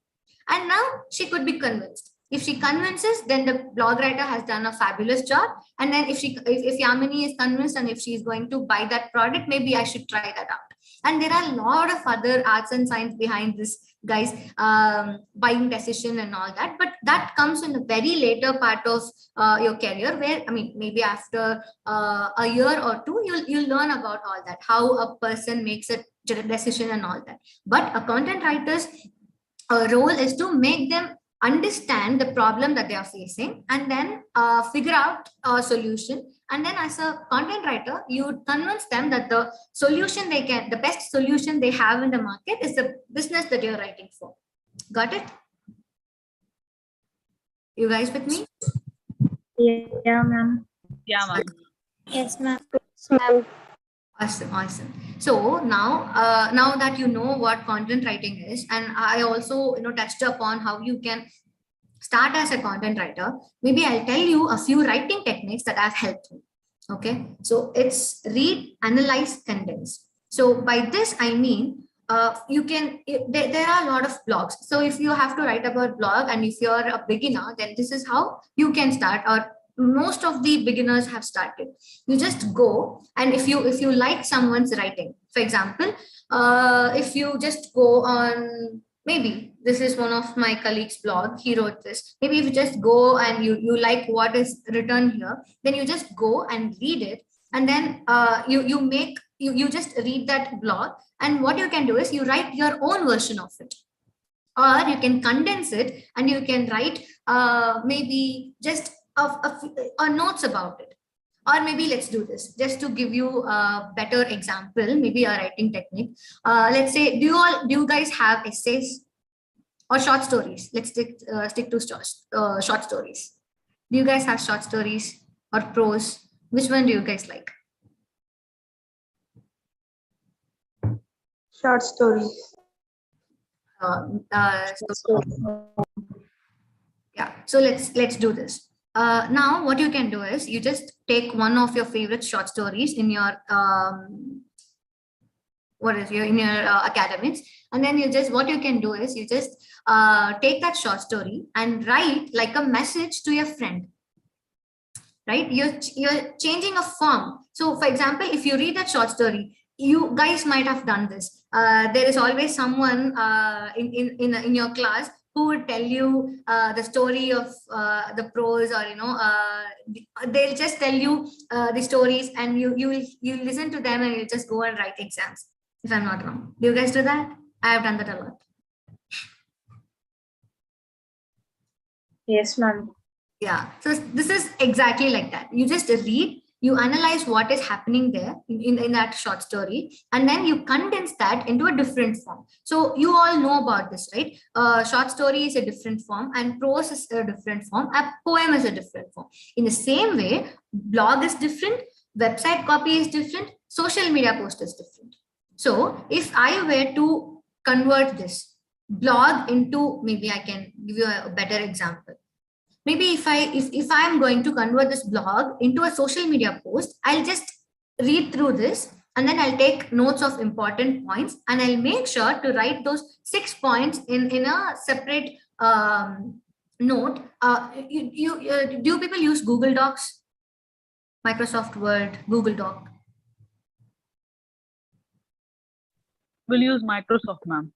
And now she could be convinced. If she convinces, then the blog writer has done a fabulous job. And then if Yamini is convinced and if she is going to buy that product, maybe I should try that out. And there are a lot of other arts and science behind this, guys, buying decision and all that. But that comes in a very later part of your career, where, I mean, maybe after a year or two, you'll learn about all that, how a person makes a decision and all that. But a content writer's role is to make them understand the problem that they are facing, and then figure out a solution. And then as a content writer, you convince them that the best solution they have in the market is the business that you're writing for. Got it? You guys with me? Yeah, ma'am. Yeah, ma'am. Yes, ma'am. Awesome. So now that you know what content writing is, and I also touched upon how you can start as a content writer, maybe I'll tell you a few writing techniques that have helped me. Okay, so it's read, analyze, condense. So by this I mean, there are a lot of blogs. So if you have to write about blog and if you're a beginner, then this is how you can start, or most of the beginners have started. You just go, and if you like someone's writing, for example, if you just go on, maybe this is one of my colleagues' blog, he wrote this. Maybe if you just go and you like what is written here, then you just go and read it, and then you just read that blog, and what you can do is you write your own version of it, or you can condense it and you can write maybe just notes about it. Or maybe let's do this just to give you a better example, maybe a writing technique. Let's say, do you guys have essays or short stories? Let's stick to short stories. Do you guys have short stories or prose? Which one do you guys like? Short stories. Yeah, so let's do this. Now what you can do is you just take one of your favorite short stories in your academics, and then what you can do is you just take that short story and write like a message to your friend, right? You're changing a form. So for example, if you read that short story, you guys might have done this. There is always someone in your class who would tell you the story of the prose, or they'll just tell you the stories, and you listen to them, and you just go and write exams, if I'm not wrong. Do you guys do that? I have done that a lot. Yes, ma'am. Yeah, so this is exactly like that. You just read, you analyze what is happening there in that short story, and then you condense that into a different form. So you all know about this, right? Short story is a different form, and prose is a different form, a poem is a different form. In the same way, blog is different, website copy is different, social media post is different. So if I were to convert this blog into, maybe I can give you a better example. Maybe if I'm going to convert this blog into a social media post, I'll just read through this, and then I'll take notes of important points, and I'll make sure to write those 6 points in a separate note. Do people use Google Docs, Microsoft Word, Google Doc? We'll use Microsoft, ma'am.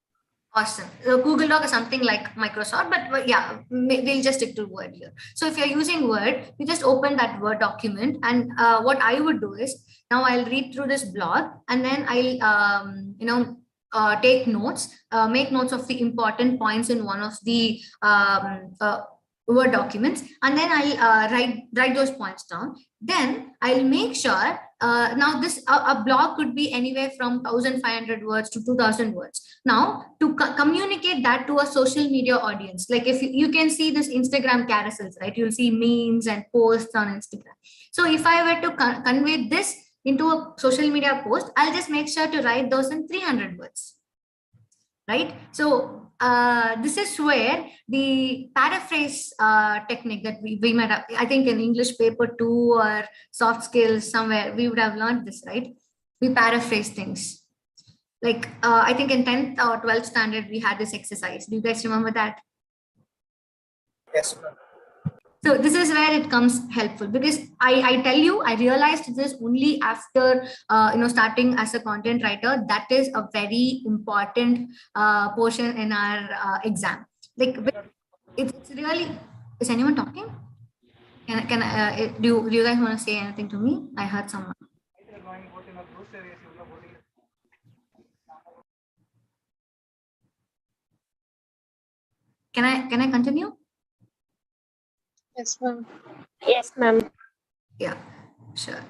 Awesome. Google Doc is something like Microsoft, but yeah, we'll just stick to Word here. So if you're using Word, you just open that Word document, and what I would do is, now I'll read through this blog, and then I'll take notes, make notes of the important points in one of the Word documents, and then I'll write those points down. Then I'll make sure, now this a blog could be anywhere from 1,500 words to 2,000 words. Now to communicate that to a social media audience, like if you can see this Instagram carousels, right? You'll see memes and posts on Instagram. So if I were to convey this into a social media post, I'll just make sure to write those in 300 words, right? So this is where the paraphrase technique that we might have, I think in English paper 2 or soft skills somewhere, we would have learned this, right? We paraphrase things. Like I think in 10th or 12th standard, we had this exercise. Do you guys remember that? Yes, ma'am. So this is where it comes helpful, because I tell you, I realized this only after starting as a content writer. That is a very important portion in our exam. Like it's really. Is anyone talking? Do you guys want to say anything to me? I heard someone. Can I continue? Yes, ma'am. Yes, ma'am. Yeah, sure.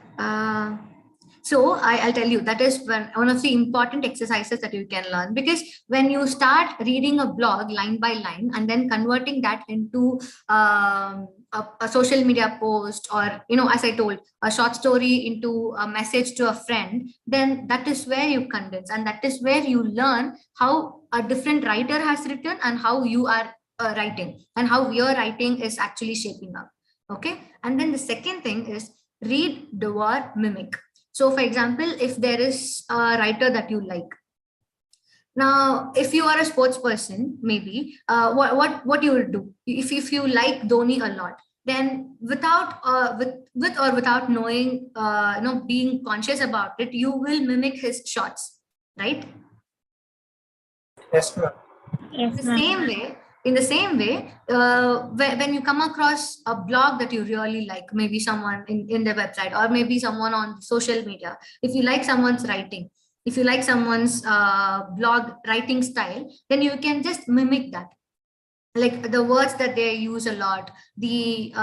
So I'll tell you, that is one of the important exercises that you can learn, because when you start reading a blog line by line and then converting that into a social media post, or as I told, a short story into a message to a friend, then that is where you condense, and that is where you learn how a different writer has written and how you are writing, and how your writing is actually shaping up. Okay, and then the second thing is read, devour, mimic. So for example, if there is a writer that you like, now if you are a sports person, maybe what you will do, if you like Dhoni a lot, then without with or without knowing, being conscious about it, you will mimic his shots, right? Yes, ma'am. In the same way, when you come across a blog that you really like, maybe someone in their website, or maybe someone on social media, if you like someone's writing, if you like someone's blog writing style, then you can just mimic that, like the words that they use a lot, the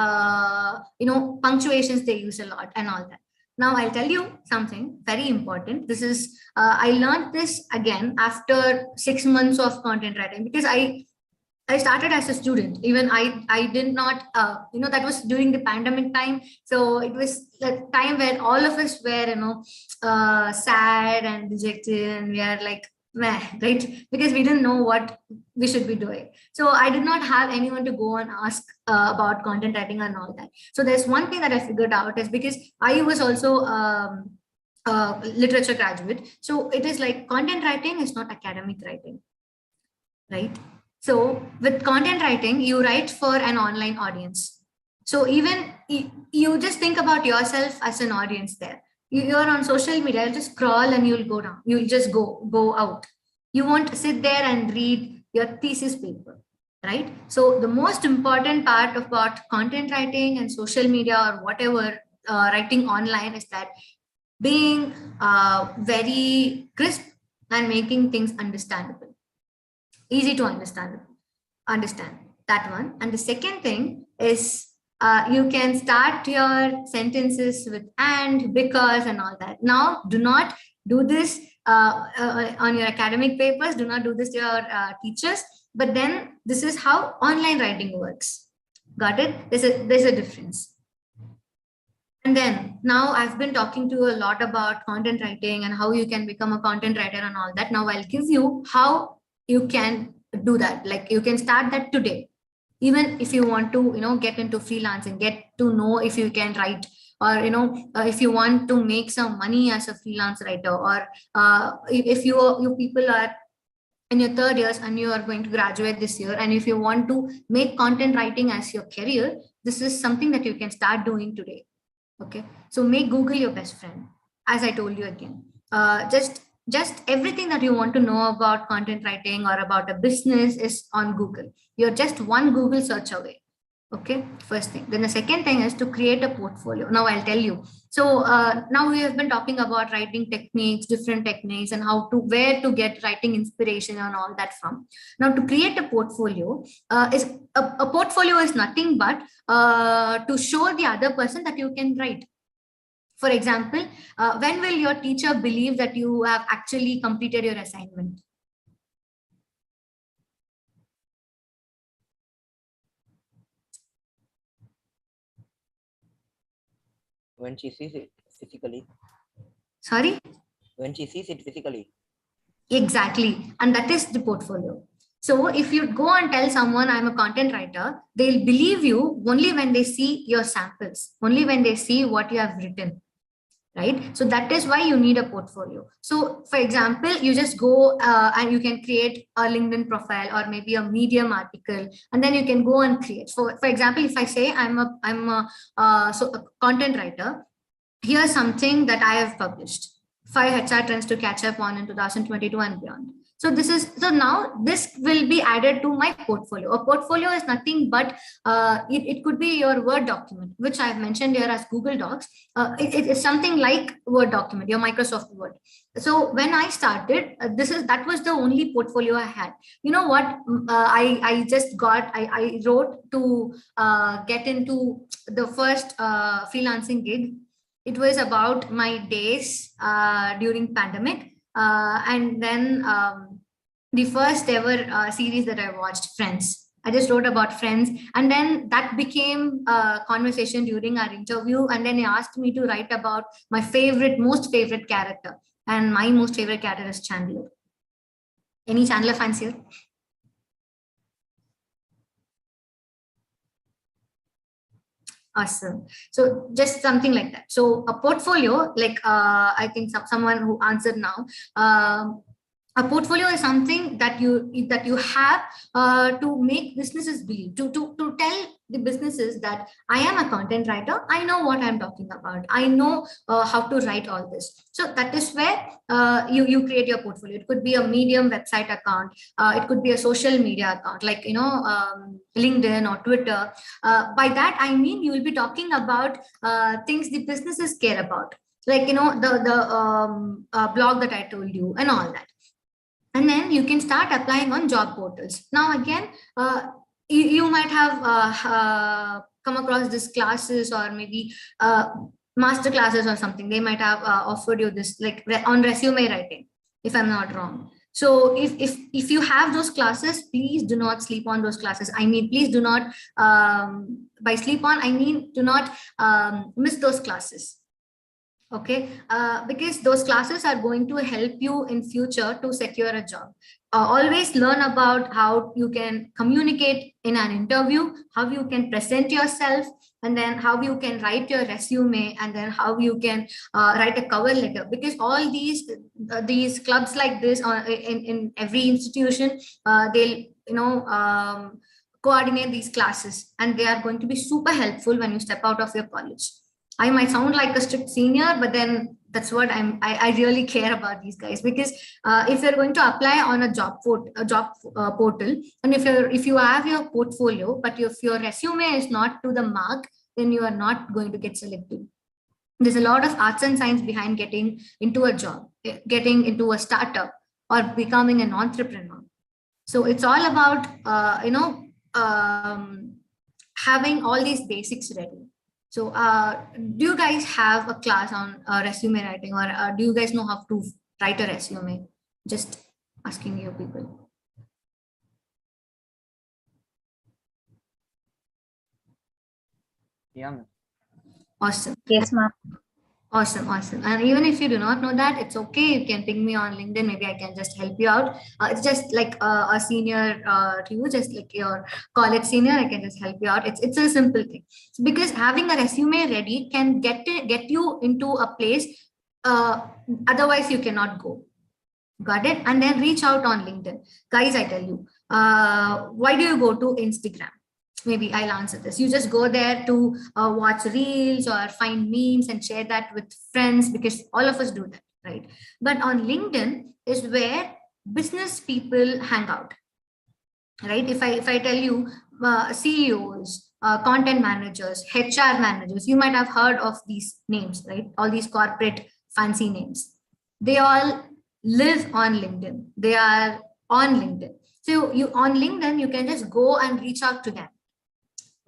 punctuations they use a lot, and all that. Now I'll tell you something very important. This is I learned this again after 6 months of content writing, because I started as a student. Even I did not, that was during the pandemic time. So it was the time where all of us were, sad and dejected, and we are like, meh, right? Because we didn't know what we should be doing. So I did not have anyone to go and ask about content writing and all that. So there's one thing that I figured out, is because I was also literature graduate. So it is like content writing is not academic writing, right? So with content writing, you write for an online audience. So even you just think about yourself as an audience there. You're on social media, you'll just scroll and you'll go down. You'll just go out. You won't sit there and read your thesis paper, right? So the most important part about content writing and social media, or whatever writing online, is that being very crisp and making things understandable, easy to understand that one. And the second thing is, you can start your sentences with and, because, and all that. Now do not do this on your academic papers, do not do this to your teachers, but then this is how online writing works. Got it? There's a difference. And then now I've been talking to a lot about content writing and how you can become a content writer and all that. Now I'll give you how you can do that. Like you can start that today. Even if you want to, get into freelancing, get to know if you can write, or, if you want to make some money as a freelance writer, or if you people are in your third years and you are going to graduate this year, and if you want to make content writing as your career, this is something that you can start doing today. Okay, so make Google your best friend. As I told you again, just everything that you want to know about content writing or about a business is on Google. You're just one Google search away. Okay, first thing. Then the second thing is to create a portfolio. Now I'll tell you. So now we have been talking about writing techniques, different techniques, and where to get writing inspiration and all that from. Now to create a portfolio, is a portfolio is nothing but to show the other person that you can write. For example, when will your teacher believe that you have actually completed your assignment? When she sees it physically. Sorry? When she sees it physically. Exactly. And that is the portfolio. So if you go and tell someone I'm a content writer, they'll believe you only when they see your samples, only when they see what you have written, right? So that is why you need a portfolio. So for example, you just go and you can create a LinkedIn profile or maybe a Medium article, and then you can go and create. For example, if I say I'm a content writer, here's something that I have published: 5 HR trends to catch up on in 2022 and beyond. So now this will be added to my portfolio. A portfolio is nothing but it could be your Word document, which I've mentioned here as Google Docs. It is something like Word document, your Microsoft Word. So when I started, that was the only portfolio I had. You know what? I wrote to get into the first freelancing gig. It was about my days during pandemic, and then the first ever series that I watched, Friends. I just wrote about Friends, and then that became a conversation during our interview. And then he asked me to write about my most favorite character, and my most favorite character is Chandler. Any Chandler fans here? Awesome. So just something like that. So a portfolio, like I think someone who answered now, a portfolio is something that you have to make businesses believe, to tell the businesses that I am a content writer. I know what I'm talking about. I know how to write all this. So that is where you create your portfolio. It could be a Medium website account. It could be a social media account like LinkedIn or Twitter. By that I mean you will be talking about things the businesses care about, like the blog that I told you and all that. And then you can start applying on job portals. Now again, you might have come across these classes, or maybe master classes or something. They might have offered you this, like on resume writing, if I'm not wrong. So if you have those classes, please do not sleep on those classes. I mean, please do not, by sleep on, I mean do not miss those classes. Okay, because those classes are going to help you in future to secure a job. Always learn about how you can communicate in an interview, how you can present yourself, and then how you can write your resume, and then how you can write a cover letter. Because all these clubs like this, in every institution, they'll coordinate these classes, and they are going to be super helpful when you step out of your college. I might sound like a strict senior, but then that's what I really care about these guys. Because if you're going to apply on a job portal, and if you have your portfolio, but if your resume is not to the mark, then you are not going to get selected. There's a lot of arts and science behind getting into a job, getting into a startup, or becoming an entrepreneur. So it's all about having all these basics ready. So do you guys have a class on resume writing, or do you guys know how to write a resume? Just asking you people. Yeah, ma'am. Awesome. Yes, ma'am. Awesome. And even if you do not know that, it's okay. You can ping me on LinkedIn. Maybe I can just help you out. It's just like a senior to you, just like your college senior. I can just help you out. It's a simple thing. Because having a resume ready can get you into a place. Otherwise, you cannot go. Got it? And then reach out on LinkedIn. Guys, I tell you, why do you go to Instagram? Maybe I'll answer this. You just go there to watch reels or find memes and share that with friends, because all of us do that, right? But on LinkedIn is where business people hang out, right? If I tell you CEOs, content managers, HR managers, you might have heard of these names, right? All these corporate fancy names. They all live on LinkedIn. They are on LinkedIn. So you on LinkedIn, you can just go and reach out to them.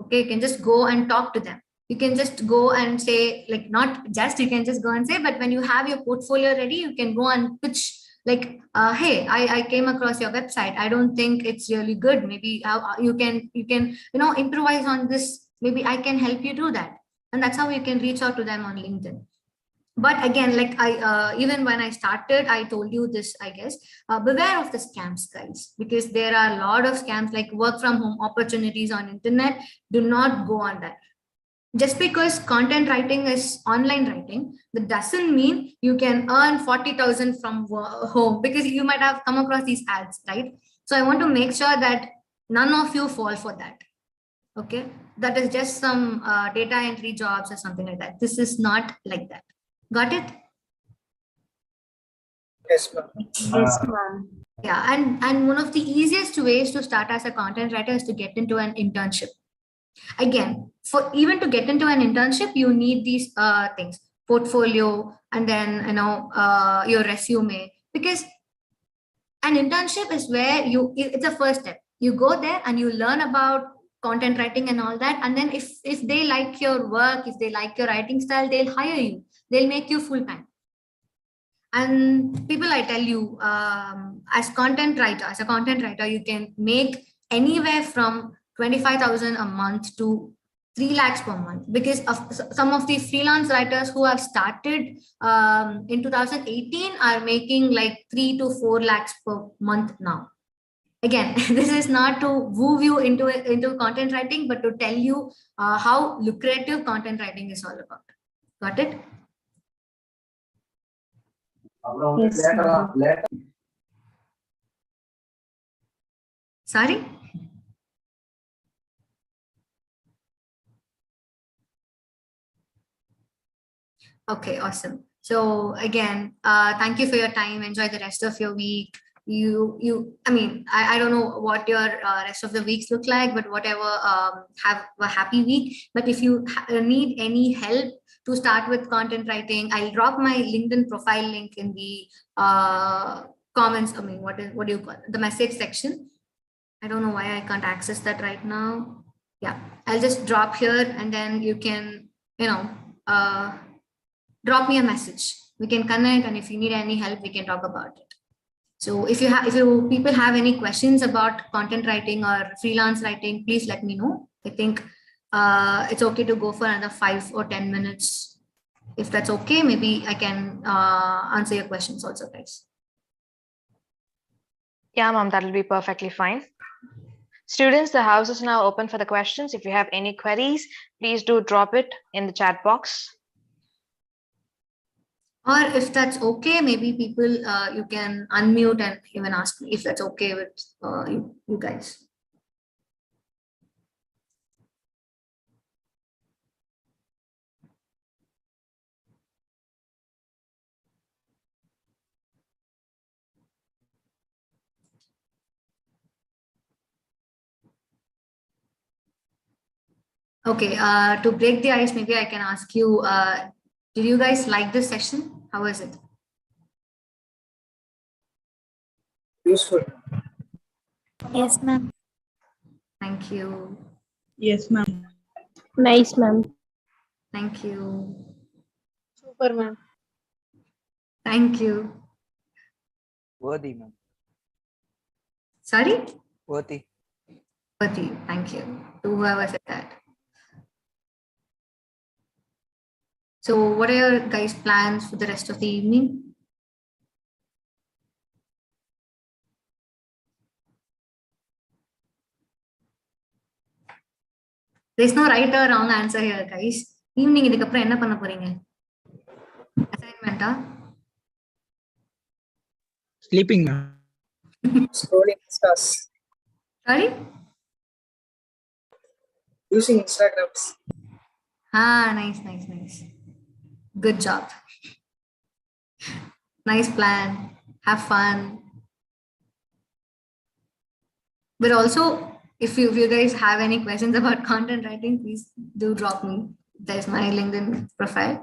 Okay, you can just go and talk to them. You can just go and say, like, not just, you can just go and say, but when you have your portfolio ready, you can go and pitch, like, hey, I came across your website. I don't think it's really good. Maybe you can improvise on this. Maybe I can help you do that. And that's how you can reach out to them on LinkedIn. But again, like even when I started, I told you this, I guess, beware of the scams, guys, because there are a lot of scams, like work from home opportunities on internet. Do not go on that. Just because content writing is online writing, that doesn't mean you can earn 40,000 from home, because you might have come across these ads, right? So I want to make sure that none of you fall for that. Okay, that is just some data entry jobs or something like that. This is not like that. Got it? Yes, ma'am. Yes, ma'am. Yeah, and one of the easiest ways to start as a content writer is to get into an internship. Again, for even to get into an internship, you need these things: portfolio, and then your resume. Because an internship is where it's a first step. You go there and you learn about content writing and all that, and then if they like your work, if they like your writing style, they'll hire you. They'll make you full time. And people, I tell you, as a content writer, you can make anywhere from 25,000 a month to 3 lakhs per month, because of some of the freelance writers who have started in 2018 are making like 3 to 4 lakhs per month now. Again, this is not to woo you into content writing, but to tell you how lucrative content writing is all about. Got it? Yes, ma'am. Sorry? Okay, awesome. So again, thank you for your time. Enjoy the rest of your week. I don't know what your rest of the weeks look like, but whatever, have a happy week. But if you need any help to start with content writing, I'll drop my LinkedIn profile link in the comments. What do you call it? The message section? I don't know why I can't access that right now. Yeah, I'll just drop here, and then you can, drop me a message. We can connect, and if you need any help, we can talk about it. So if you people have any questions about content writing or freelance writing, please let me know. I think it's okay to go for another 5 or 10 minutes. If that's okay, maybe I can answer your questions also, guys. Yeah, ma'am, that'll be perfectly fine. Students, the house is now open for the questions. If you have any queries, please do drop it in the chat box. Or if that's okay, maybe people, you can unmute and even ask me if that's okay with you guys. Okay, to break the ice, maybe I can ask you, did you guys like this session? How was it? Useful. Yes, ma'am. Thank you. Yes, ma'am. Nice, ma'am. Thank you. Super, ma'am. Thank you. Worthy, ma'am. Sorry? Worthy. Pati, thank you to whoever said that. So what are your guys' plans for the rest of the evening? There's no right or wrong answer here, guys. Evening இதுக்கப்புறம் என்ன பண்ண போறீங்க? Assignment? Sleeping, ma'am. Scrolling Instas. Sorry? Using Instagrams. Nice. Good job. Nice plan. Have fun. But also, if you guys have any questions about content writing, please do drop me. There's my LinkedIn profile.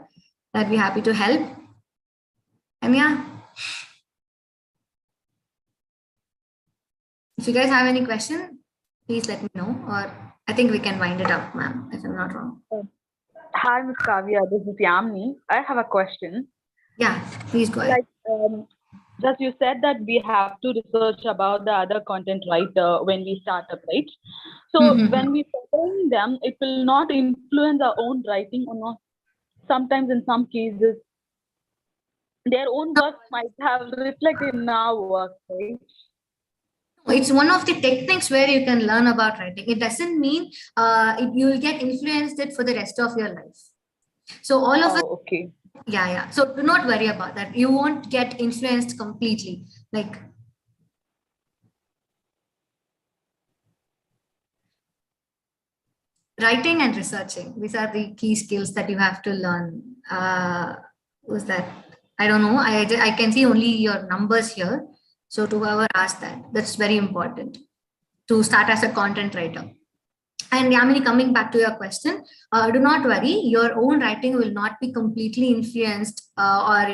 I'd be happy to help. And yeah, if you guys have any question, please let me know. Or I think we can wind it up, ma'am, if I'm not wrong. Hi, Ms. Kavya. This is Yamni. I have a question. Yeah, please go ahead. Just you said that we have to research about the other content writer when we start up, right? So when we following them, it will not influence our own writing or not. Sometimes in some cases, their own work might have reflected in our work, right? It's one of the techniques where you can learn about writing. It doesn't mean you will get influenced it for the rest of your life. So all of us, Oh, okay. yeah. So do not worry about that. You won't get influenced completely. Like, writing and researching, these are the key skills that you have to learn. Was that? I don't know. I can see only your numbers here. So to whoever asked that, that's very important to start as a content writer. And Yamini, coming back to your question, do not worry. Your own writing will not be completely influenced, or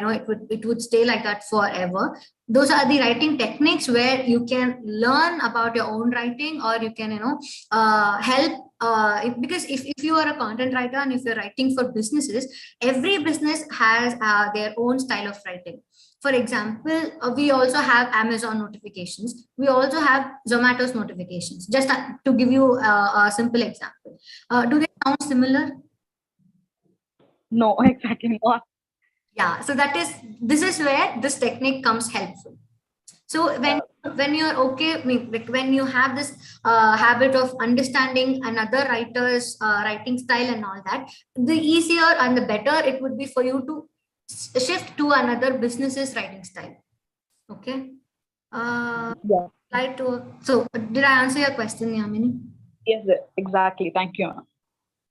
it would stay like that forever. Those are the writing techniques where you can learn about your own writing, or you can help. Because if you are a content writer and if you're writing for businesses, every business has their own style of writing. For example, we also have Amazon notifications. We also have Zomato's notifications. Just to give you a simple example. Do they sound similar? No, exactly not. Yeah. So this is where this technique comes helpful. So when you're okay, like when you have this habit of understanding another writer's writing style and all that, the easier and the better it would be for you to shift to another business's writing style. Okay. Yeah. So did I answer your question, Yamini? Yes, exactly. Thank you.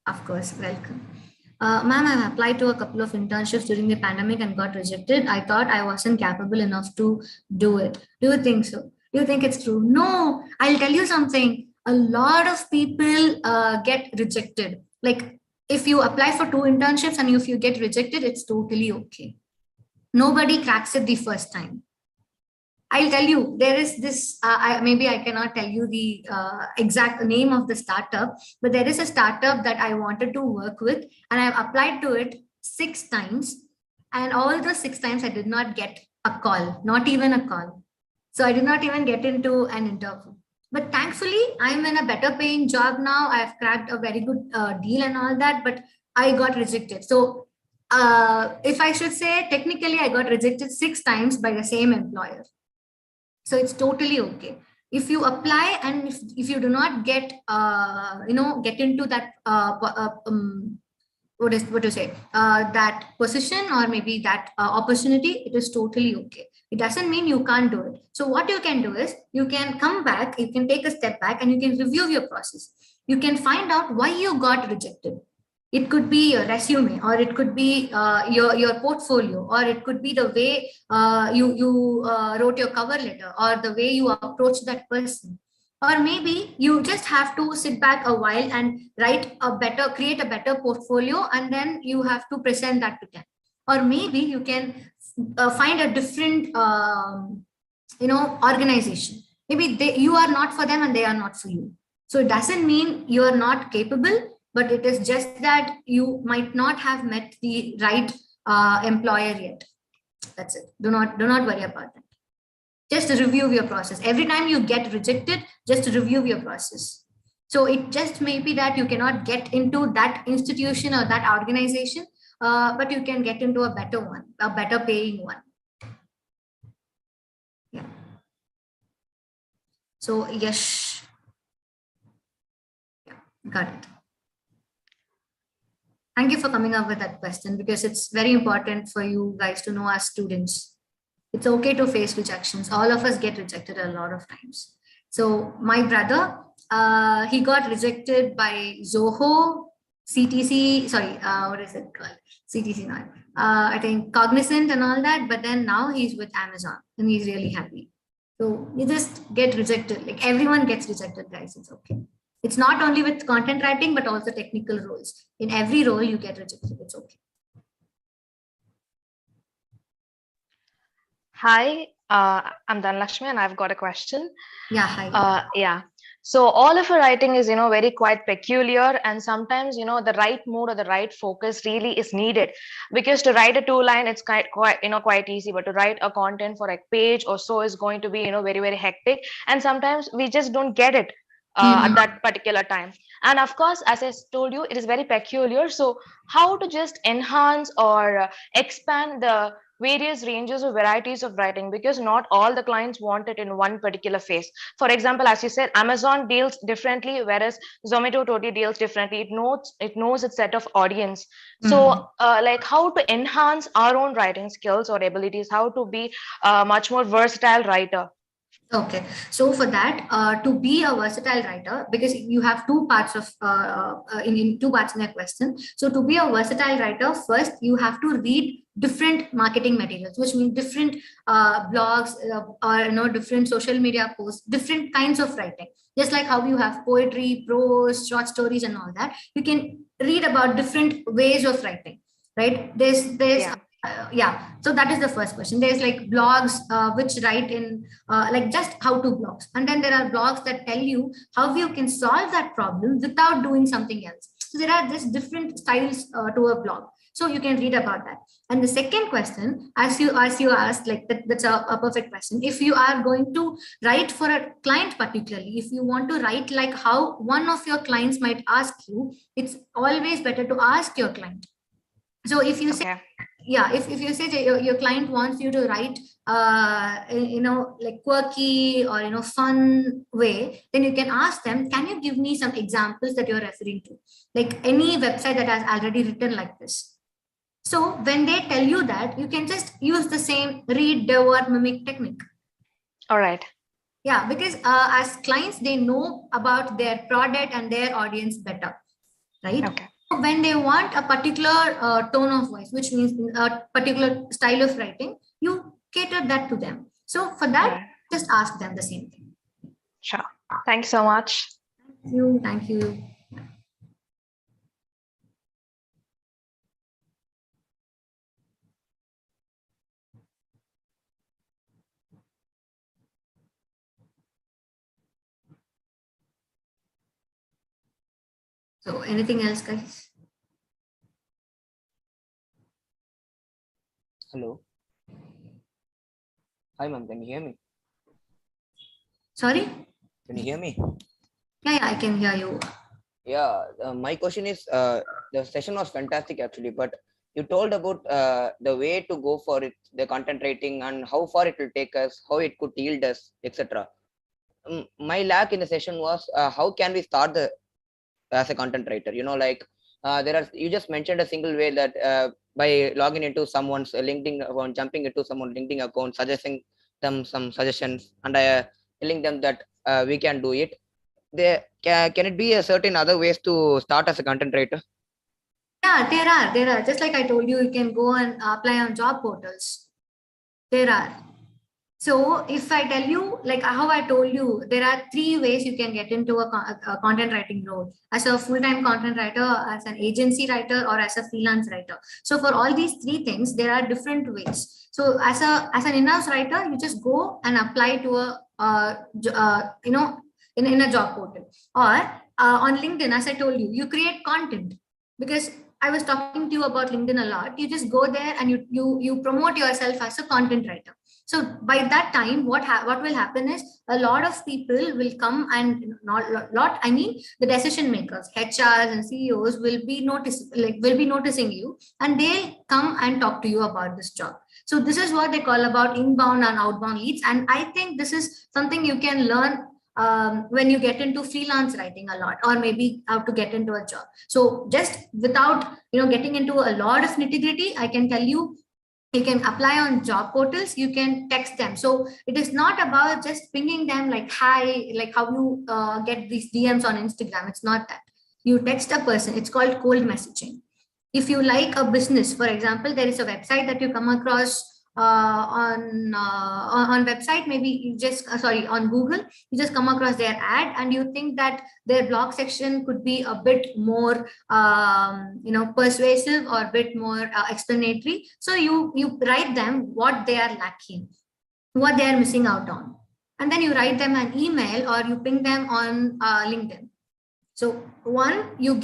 Of course, welcome. Ma'am, I applied to a couple of internships during the pandemic and got rejected. I thought I wasn't capable enough to do it. Do you think so? Do you think it's true? No, I'll tell you something. A lot of people get rejected. Like if you apply for 2 internships and if you get rejected, it's totally okay. Nobody cracks it the first time. I'll tell you, there is this, maybe I cannot tell you the exact name of the startup, but there is a startup that I wanted to work with and I've applied to it 6 times. And all the 6 times I did not get a call, not even a call. So I did not even get into an interview. But thankfully, I'm in a better paying job now. I've cracked a very good deal and all that, but I got rejected. So if I should say, technically, I got rejected 6 times by the same employer. So it's totally okay. If you apply and if you do not get get into that what to say that position or maybe that opportunity, it is totally okay. It doesn't mean you can't do it. So what you can do is you can come back, you can take a step back and you can review your process. You can find out why you got rejected. It could be your resume, or it could be your portfolio, or it could be the way you wrote your cover letter, or the way you approach that person. Or maybe you just have to sit back a while and create a better portfolio, and then you have to present that to them. Or maybe you can find a different organization. Maybe you are not for them and they are not for you. So it doesn't mean you are not capable, but it is just that you might not have met the right employer yet. That's it. Do not worry about that. Just review your process. Every time you get rejected, just review your process. So it just may be that you cannot get into that institution or that organization, but you can get into a better one, a better paying one. Yeah. So yes, yeah, got it. Thank you for coming up with that question, because it's very important for you guys to know as students. It's okay to face rejections. All of us get rejected a lot of times. So my brother, he got rejected by Zoho, CTC, sorry, what is it called? CTC, not. I think Cognizant and all that, but then now he's with Amazon and he's really happy. So you just get rejected. Like everyone gets rejected, guys. It's okay. It's not only with content writing, but also technical roles. In every role, you get rejected. It's okay. Hi, I'm Dhanlakshmi and I've got a question. Yeah, hi. Yeah. So all of your writing is, very quite peculiar, and sometimes, the right mood or the right focus really is needed, because to write a 2-line, it's quite easy, but to write a content for a page or so is going to be, very, very hectic. And sometimes we just don't get it at that particular time. And of course, as I told you, it is very peculiar. So how to just enhance or expand the various ranges or varieties of writing, because not all the clients want it in one particular phase. For example, as you said, Amazon deals differently, whereas Zomato totally deals differently. It knows its set of audience. So like how to enhance our own writing skills or abilities, how to be a much more versatile writer. Okay, so for that, to be a versatile writer, because you have two parts of in two parts in your question. So to be a versatile writer, first you have to read different marketing materials, which means different blogs or different social media posts, different kinds of writing. Just like how you have poetry, prose, short stories, and all that, you can read about different ways of writing. Right? There's Yeah. yeah, so that is the first question. There's like blogs which write in like just how to blogs, and then there are blogs that tell you how you can solve that problem without doing something else. So there are just different styles to a blog, so you can read about that. And the second question, as you asked, like that's a perfect question. If you are going to write for a client particularly, if you want to write like how one of your clients might ask you, it's always better to ask your client. So if you say, Okay. yeah, if you say that your client wants you to write like quirky or fun way, then you can ask them, can you give me some examples that you're referring to, like any website that has already written like this. So when they tell you that, you can just use the same read, divert, mimic technique. All right. Yeah, because as clients, they know about their product and their audience better, right? Okay. When they want a particular tone of voice, which means a particular style of writing, you cater that to them. So for that, Right. just ask them the same thing. Sure. Thanks so much. Thank you. So anything else, guys? Hello. Hi, ma'am. Can you hear me? Sorry? Can you hear me? Yeah, I can hear you. Yeah. My question is, the session was fantastic actually, but you told about the way to go for it, the content writing, and how far it will take us, how it could yield us, etc. My lack in the session was how can we start as a content writer? You just mentioned a single way that by logging into someone's LinkedIn account, jumping into someone's LinkedIn account, suggesting them some suggestions, and telling them that we can do it. Can it be a certain other ways to start as a content writer? Yeah, there are. Just like I told you, you can go and apply on job portals. There are. So if I tell you, like how I told you, there are three ways you can get into a content writing role: as a full-time content writer, as an agency writer, or as a freelance writer. So for all these three things, there are different ways. So as an in-house writer, you just go and apply to in a job portal, or on LinkedIn. As I told you, you create content, because I was talking to you about LinkedIn a lot. You just go there and you promote yourself as a content writer. So by that time, what will happen is a lot of people will come, and I mean the decision makers, HRs and CEOs will be noticing you, and they'll come and talk to you about this job. So this is what they call about inbound and outbound leads. And I think this is something you can learn when you get into freelance writing a lot, or maybe how to get into a job. So just without getting into a lot of nitty gritty, I can tell you, you can apply on job portals, you can text them. So it is not about just pinging them like hi, like how you get these DMs on Instagram. It's not that. You text a person. It's called cold messaging. If you like a business, for example, there is a website that you come across on website, maybe you just on Google, you just come across their ad and you think that their blog section could be a bit more persuasive or a bit more explanatory. So you write them what they are lacking, what they are missing out on, and then you write them an email or you ping them on LinkedIn. So one, you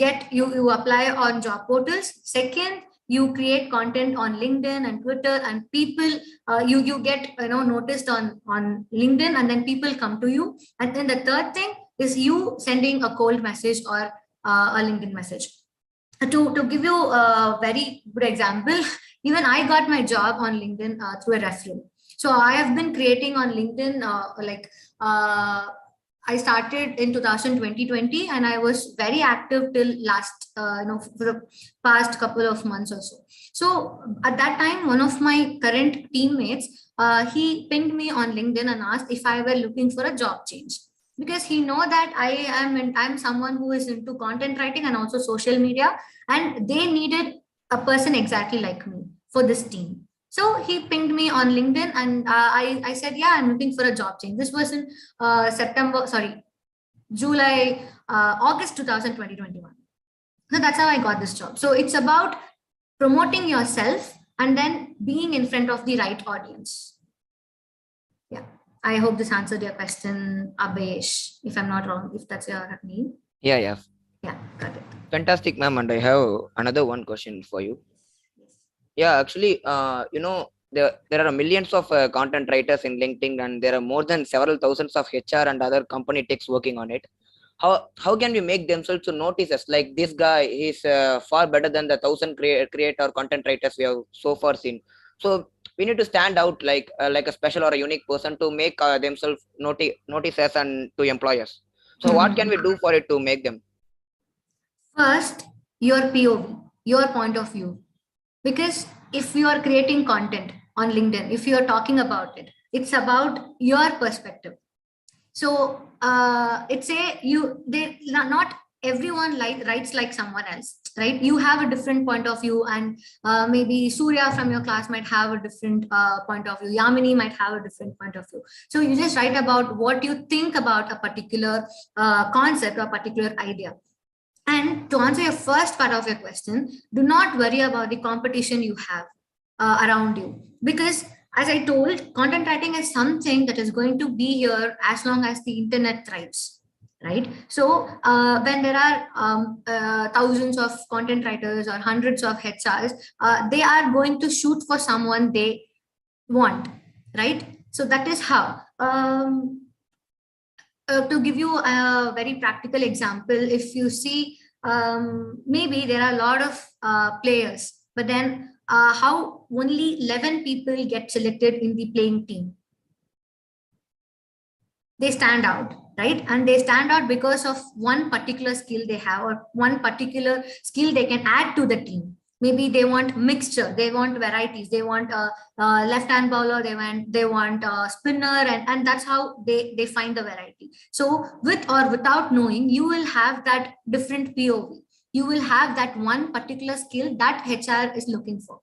apply on job portals. Second, you create content on LinkedIn and Twitter, and people you get noticed on LinkedIn, and then people come to you. And then the third thing is you sending a cold message or a LinkedIn message. To give you a very good example, Even I got my job on LinkedIn through a referral. So I have been creating on LinkedIn I started in 2020 and I was very active till last, for the past couple of months or so. So at that time, one of my current teammates, he pinged me on LinkedIn and asked if I were looking for a job change, because he know that I'm someone who is into content writing and also social media, and they needed a person exactly like me for this team. So he pinged me on LinkedIn and I said, yeah, I'm looking for a job change. This was in August 2021. So that's how I got this job. So it's about promoting yourself and then being in front of the right audience. Yeah, I hope this answered your question, Abesh, if I'm not wrong, if that's your name. Yeah. Yeah, got it. Fantastic, ma'am. And I have another one question for you. Yeah, actually, there are millions of content writers in LinkedIn, and there are more than several thousands of HR and other company techs working on it. How can we make themselves to notice us? Like, this guy is far better than the thousand creator content writers we have so far seen. So we need to stand out like a special or a unique person to make themselves notice us and to employers. So what can we do for it to make them? First, your POV, your point of view. Because if you are creating content on LinkedIn, if you are talking about it, it's about your perspective. So it's not everyone writes like someone else, right? You have a different point of view, and maybe Surya from your class might have a different point of view. Yamini might have a different point of view. So you just write about what you think about a particular concept or particular idea. And to answer your first part of your question, do not worry about the competition you have around you, because as I told, content writing is something that is going to be here as long as the internet thrives, right? So when there are thousands of content writers or hundreds of HRs, they are going to shoot for someone they want, right? So that is how. To give you a very practical example, if you see, maybe there are a lot of players, but then how only 11 people get selected in the playing team. They stand out, right? And they stand out because of one particular skill they have, or one particular skill they can add to the team. Maybe they want mixture, they want varieties, they want a left-hand bowler, they want a spinner, and that's how they find the variety. So with or without knowing, you will have that different POV. You will have that one particular skill that HR is looking for.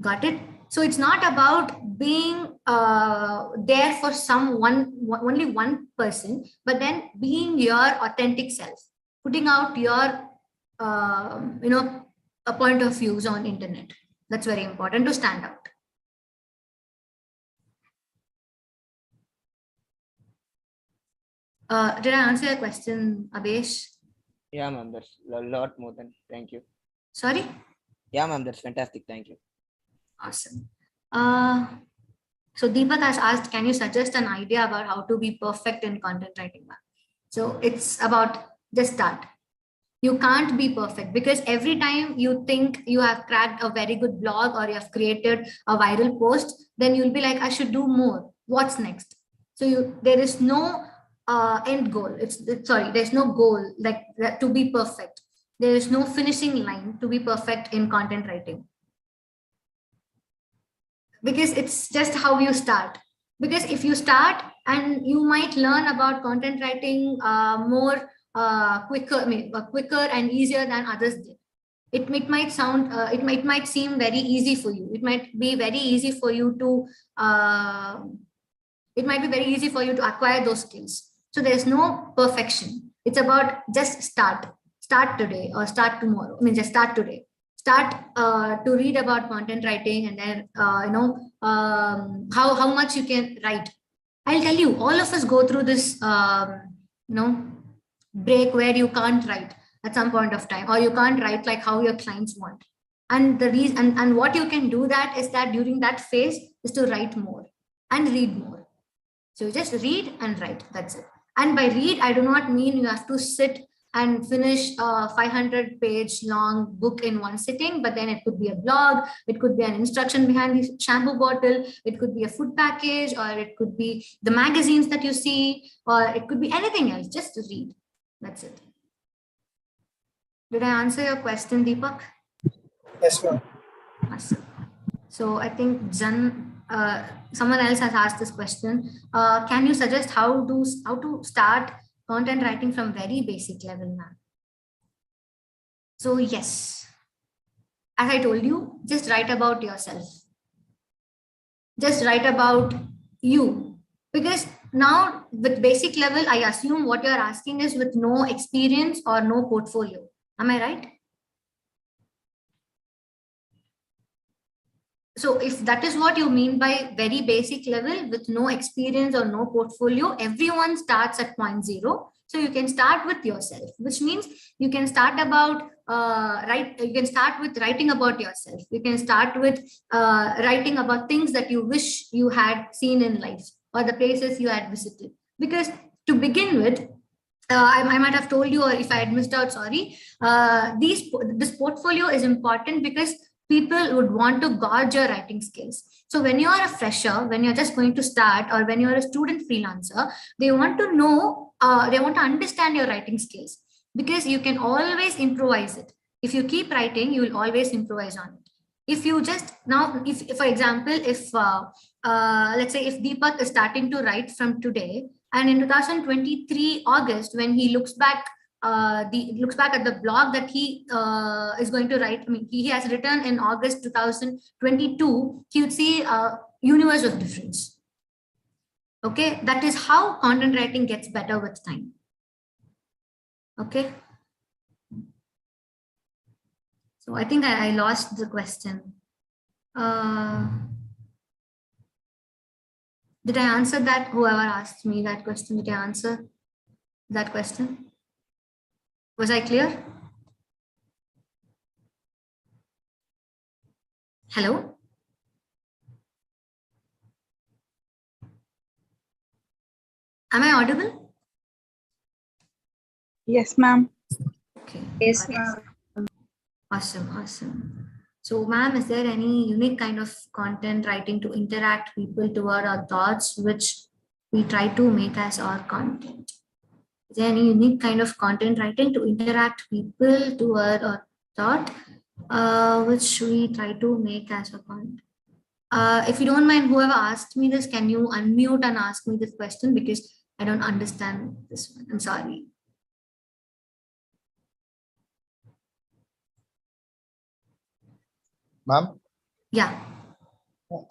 Got it? So it's not about being there for only one person, but then being your authentic self, putting out your a point of views on internet. That's very important to stand out. Did I answer your question, Abesh? Yeah, ma'am, that's a lot more than thank you. Sorry? Yeah, ma'am, that's fantastic. Thank you. Awesome. So Deepak has asked, can you suggest an idea about how to be perfect in content writing? So it's about just start. You can't be perfect, because every time you think you have cracked a very good blog or you have created a viral post, then you'll be like, I should do more. What's next? So there is no end goal. There's no goal like that to be perfect. There is no finishing line to be perfect in content writing, because it's just how you start. Because if you start, and you might learn about content writing more quicker and easier than others did. It might sound it might seem very easy for you. It might be very easy for you to acquire those skills. So there's no perfection. It's about just start today or start tomorrow. Just start today. Start to read about content writing, and then how much you can write. I'll tell you, all of us go through this break where you can't write at some point of time, or you can't write like how your clients want. And the reason and what you can do that is that during that phase is to write more and read more. So just read and write, that's it. And by read, I do not mean you have to sit and finish a 500-page long book in one sitting, but then it could be a blog, it could be an instruction behind the shampoo bottle, it could be a food package, or it could be the magazines that you see, or it could be anything else, just to read. That's it. Did I answer your question, Deepak? Yes, ma'am. Awesome. So I think someone else has asked this question. Can you suggest how to start content writing from very basic level, ma'am? So yes, as I told you, just write about yourself. Just write about you, because now with basic level, I assume what you're asking is with no experience or no portfolio. Am I right? So if that is what you mean by very basic level with no experience or no portfolio, everyone starts at 0.0. So you can start with yourself, which means you can start about you can start with writing about yourself. You can start with writing about things that you wish you had seen in life or the places you had visited. Because to begin with, I might have told you, or if I had missed out, sorry. This portfolio is important because people would want to gauge your writing skills. So when you are a fresher, when you're just going to start, or when you're a student freelancer, they want to know, they want to understand your writing skills, because you can always improvise it. If you keep writing, you will always improvise on it. If you just now, if for example, if let's say if Deepak is starting to write from today, and in 2023 August, when he looks back at the blog that he is going to write, I mean, he has written in August 2022, he would see a universe of difference. Okay, that is how content writing gets better with time. Okay. So I think I lost the question. Did I answer that? Whoever asked me that question, did I answer that question? Was I clear? Hello? Am I audible? Yes, ma'am. Okay. Yes, ma'am. Awesome. So, ma'am, is there any unique kind of content writing to interact people toward our thoughts, which we try to make as our content? Is there any unique kind of content writing to interact people toward our thought, which we try to make as a content? If you don't mind, whoever asked me this, can you unmute and ask me this question, because I don't understand this one. I'm sorry. Ma'am? Yeah.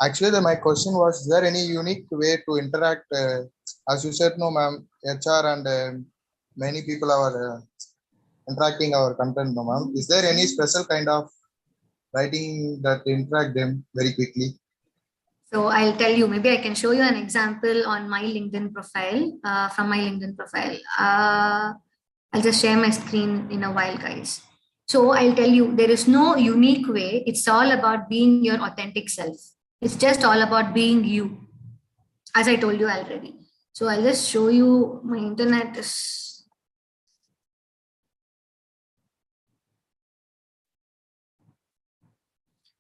Actually, my question was, is there any unique way to interact? As you said, no, ma'am, HR and many people are interacting our content, no, ma'am. Is there any special kind of writing that interact them very quickly? So I'll tell you, maybe I can show you an example on my LinkedIn profile, from my LinkedIn profile. I'll just share my screen in a while, guys. So I'll tell you, there is no unique way. It's all about being your authentic self. It's just all about being you, as I told you already. So I'll just show you, my internet is.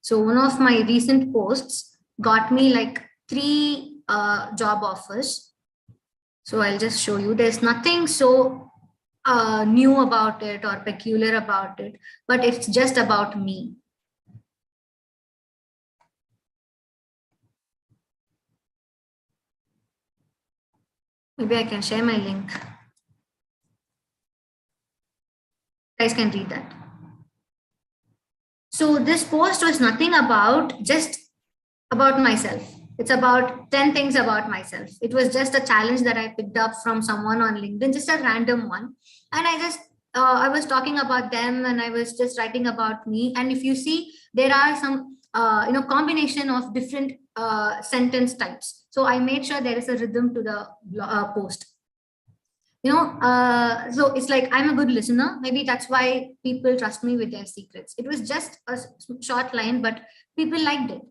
So one of my recent posts got me like 3 job offers. So I'll just show you. There's nothing so new about it or peculiar about it, but it's just about me. Maybe I can share my link. You guys can read that. So this post was nothing about just about myself. It's about 10 things about myself. It was just a challenge that I picked up from someone on LinkedIn, just a random one. And I was talking about them, and I was just writing about me. And if you see, there are some, combination of different sentence types. So I made sure there is a rhythm to the post. So it's like, I'm a good listener. Maybe that's why people trust me with their secrets. It was just a short line, but people liked it.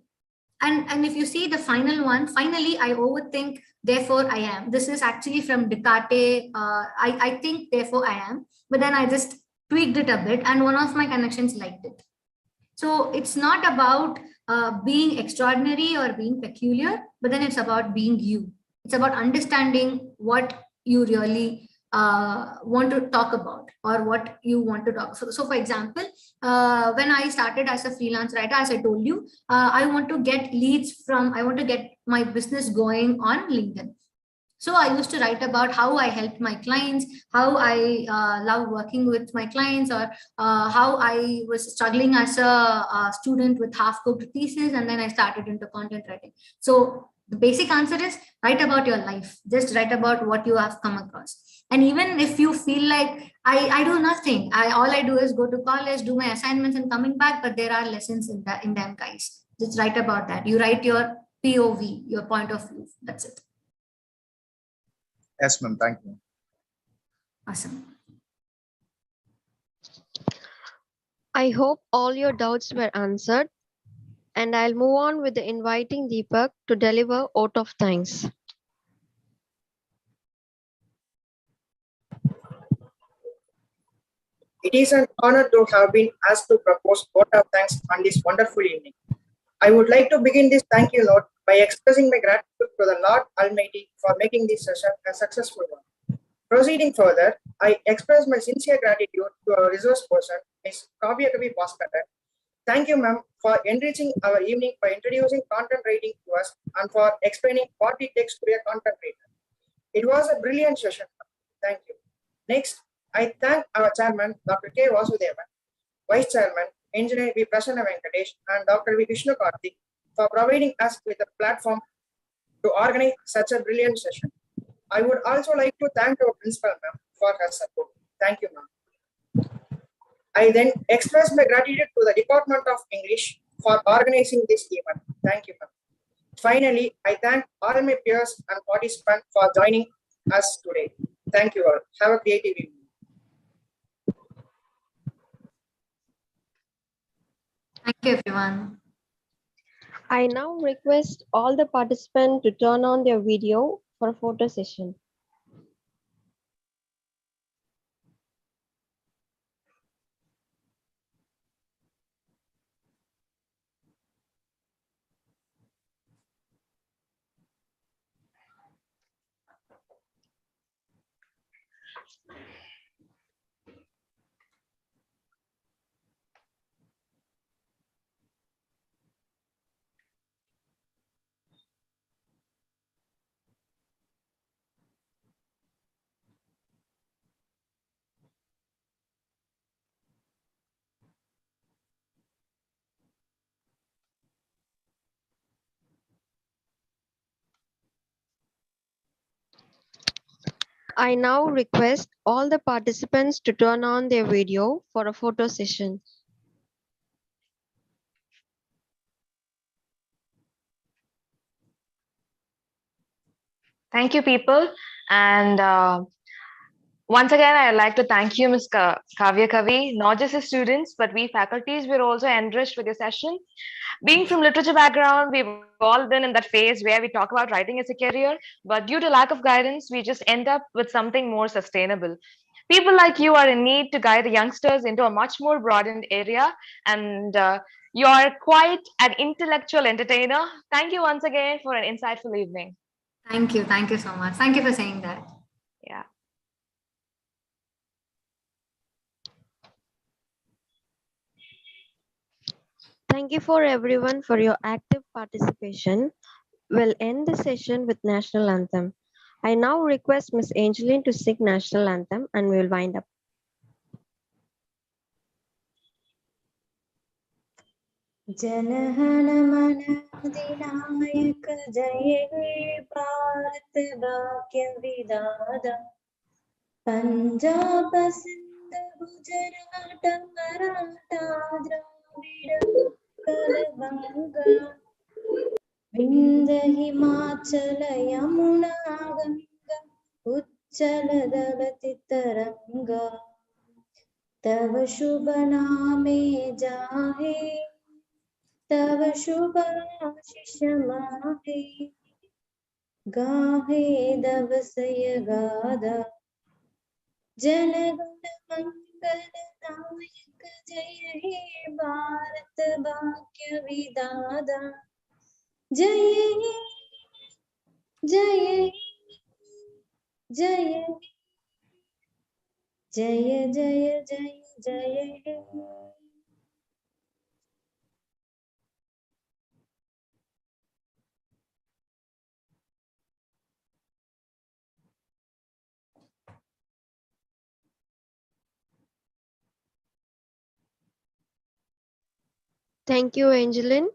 And if you see the final one, finally I overthink, therefore I am. This is actually from Descartes. I think, therefore I am. But then I just tweaked it a bit, and one of my connections liked it. So it's not about being extraordinary or being peculiar, but then it's about being you. It's about understanding what you really want to talk about, or what you want to talk. So for example, when I started as a freelance writer, as I told you, I want to get I want to get my business going on LinkedIn. So I used to write about how I helped my clients, how I love working with my clients, or how I was struggling as a student with half-cooked thesis, and then I started into content writing. So the basic answer is write about your life. Just write about what you have come across. And even if you feel like I do nothing, all I do is go to college, do my assignments, and coming back, but there are lessons in them, guys. Just write about that. You write your POV, your point of view. That's it. Yes, ma'am. Thank you. Awesome. I hope all your doubts were answered, and I'll move on with the inviting Deepak to deliver vote of thanks. It is an honor to have been asked to propose vote of thanks on this wonderful evening. I would like to begin this thank you note by expressing my gratitude to the Lord Almighty for making this session a successful one. Proceeding further, I express my sincere gratitude to our resource person, Ms. Kavya Kavi Bhaskar. Thank you, ma'am, for enriching our evening by introducing content writing to us and for explaining what it takes to be a content writer. It was a brilliant session. Thank you. Next, I thank our chairman, Dr. K. Vasudevan, vice chairman, Engineer V. Prasanna Venkatesh, and Dr. V. Vishnu Karthik for providing us with a platform to organize such a brilliant session. I would also like to thank our principal, ma'am, for her support. Thank you, ma'am. I then express my gratitude to the Department of English for organizing this event. Thank you, ma'am. Finally, I thank all my peers and participants for joining us today. Thank you all. Have a creative evening. Thank you, everyone. I now request all the participants to turn on their video for a photo session. I now request all the participants to turn on their video for a photo session. Thank you, people. And once again, I'd like to thank you, Ms. Kavya Kavi, not just the students, but we faculties were also enriched with your session. Being from literature background, we've all been in that phase where we talk about writing as a career, but due to lack of guidance, we just end up with something more sustainable. People like you are in need to guide the youngsters into a much more broadened area, and you are quite an intellectual entertainer. Thank you once again for an insightful evening. Thank you. Thank you so much. Thank you for saying that. Yeah. Thank you for everyone for your active participation. We'll end the session with National Anthem. I now request Ms. Angeline to sing National Anthem and we will wind up. जनगण मन अधिनायक जय हे भारत भाग्य विधाता पंजाब सिंध गुजरात मराठा द्राविड़ उत्कल बंगा विंध्य हिमाचल यमुना गंगा उच्चल दलति तरंगा तव शुभ नामे जाहे तव शुभाशिष माहे गाहे दवसय गादा जनगण मंगल नायक जय हे भारत भाग्य विदादा जय हे जय जय जय जय जय जय हे Thank you, Angeline.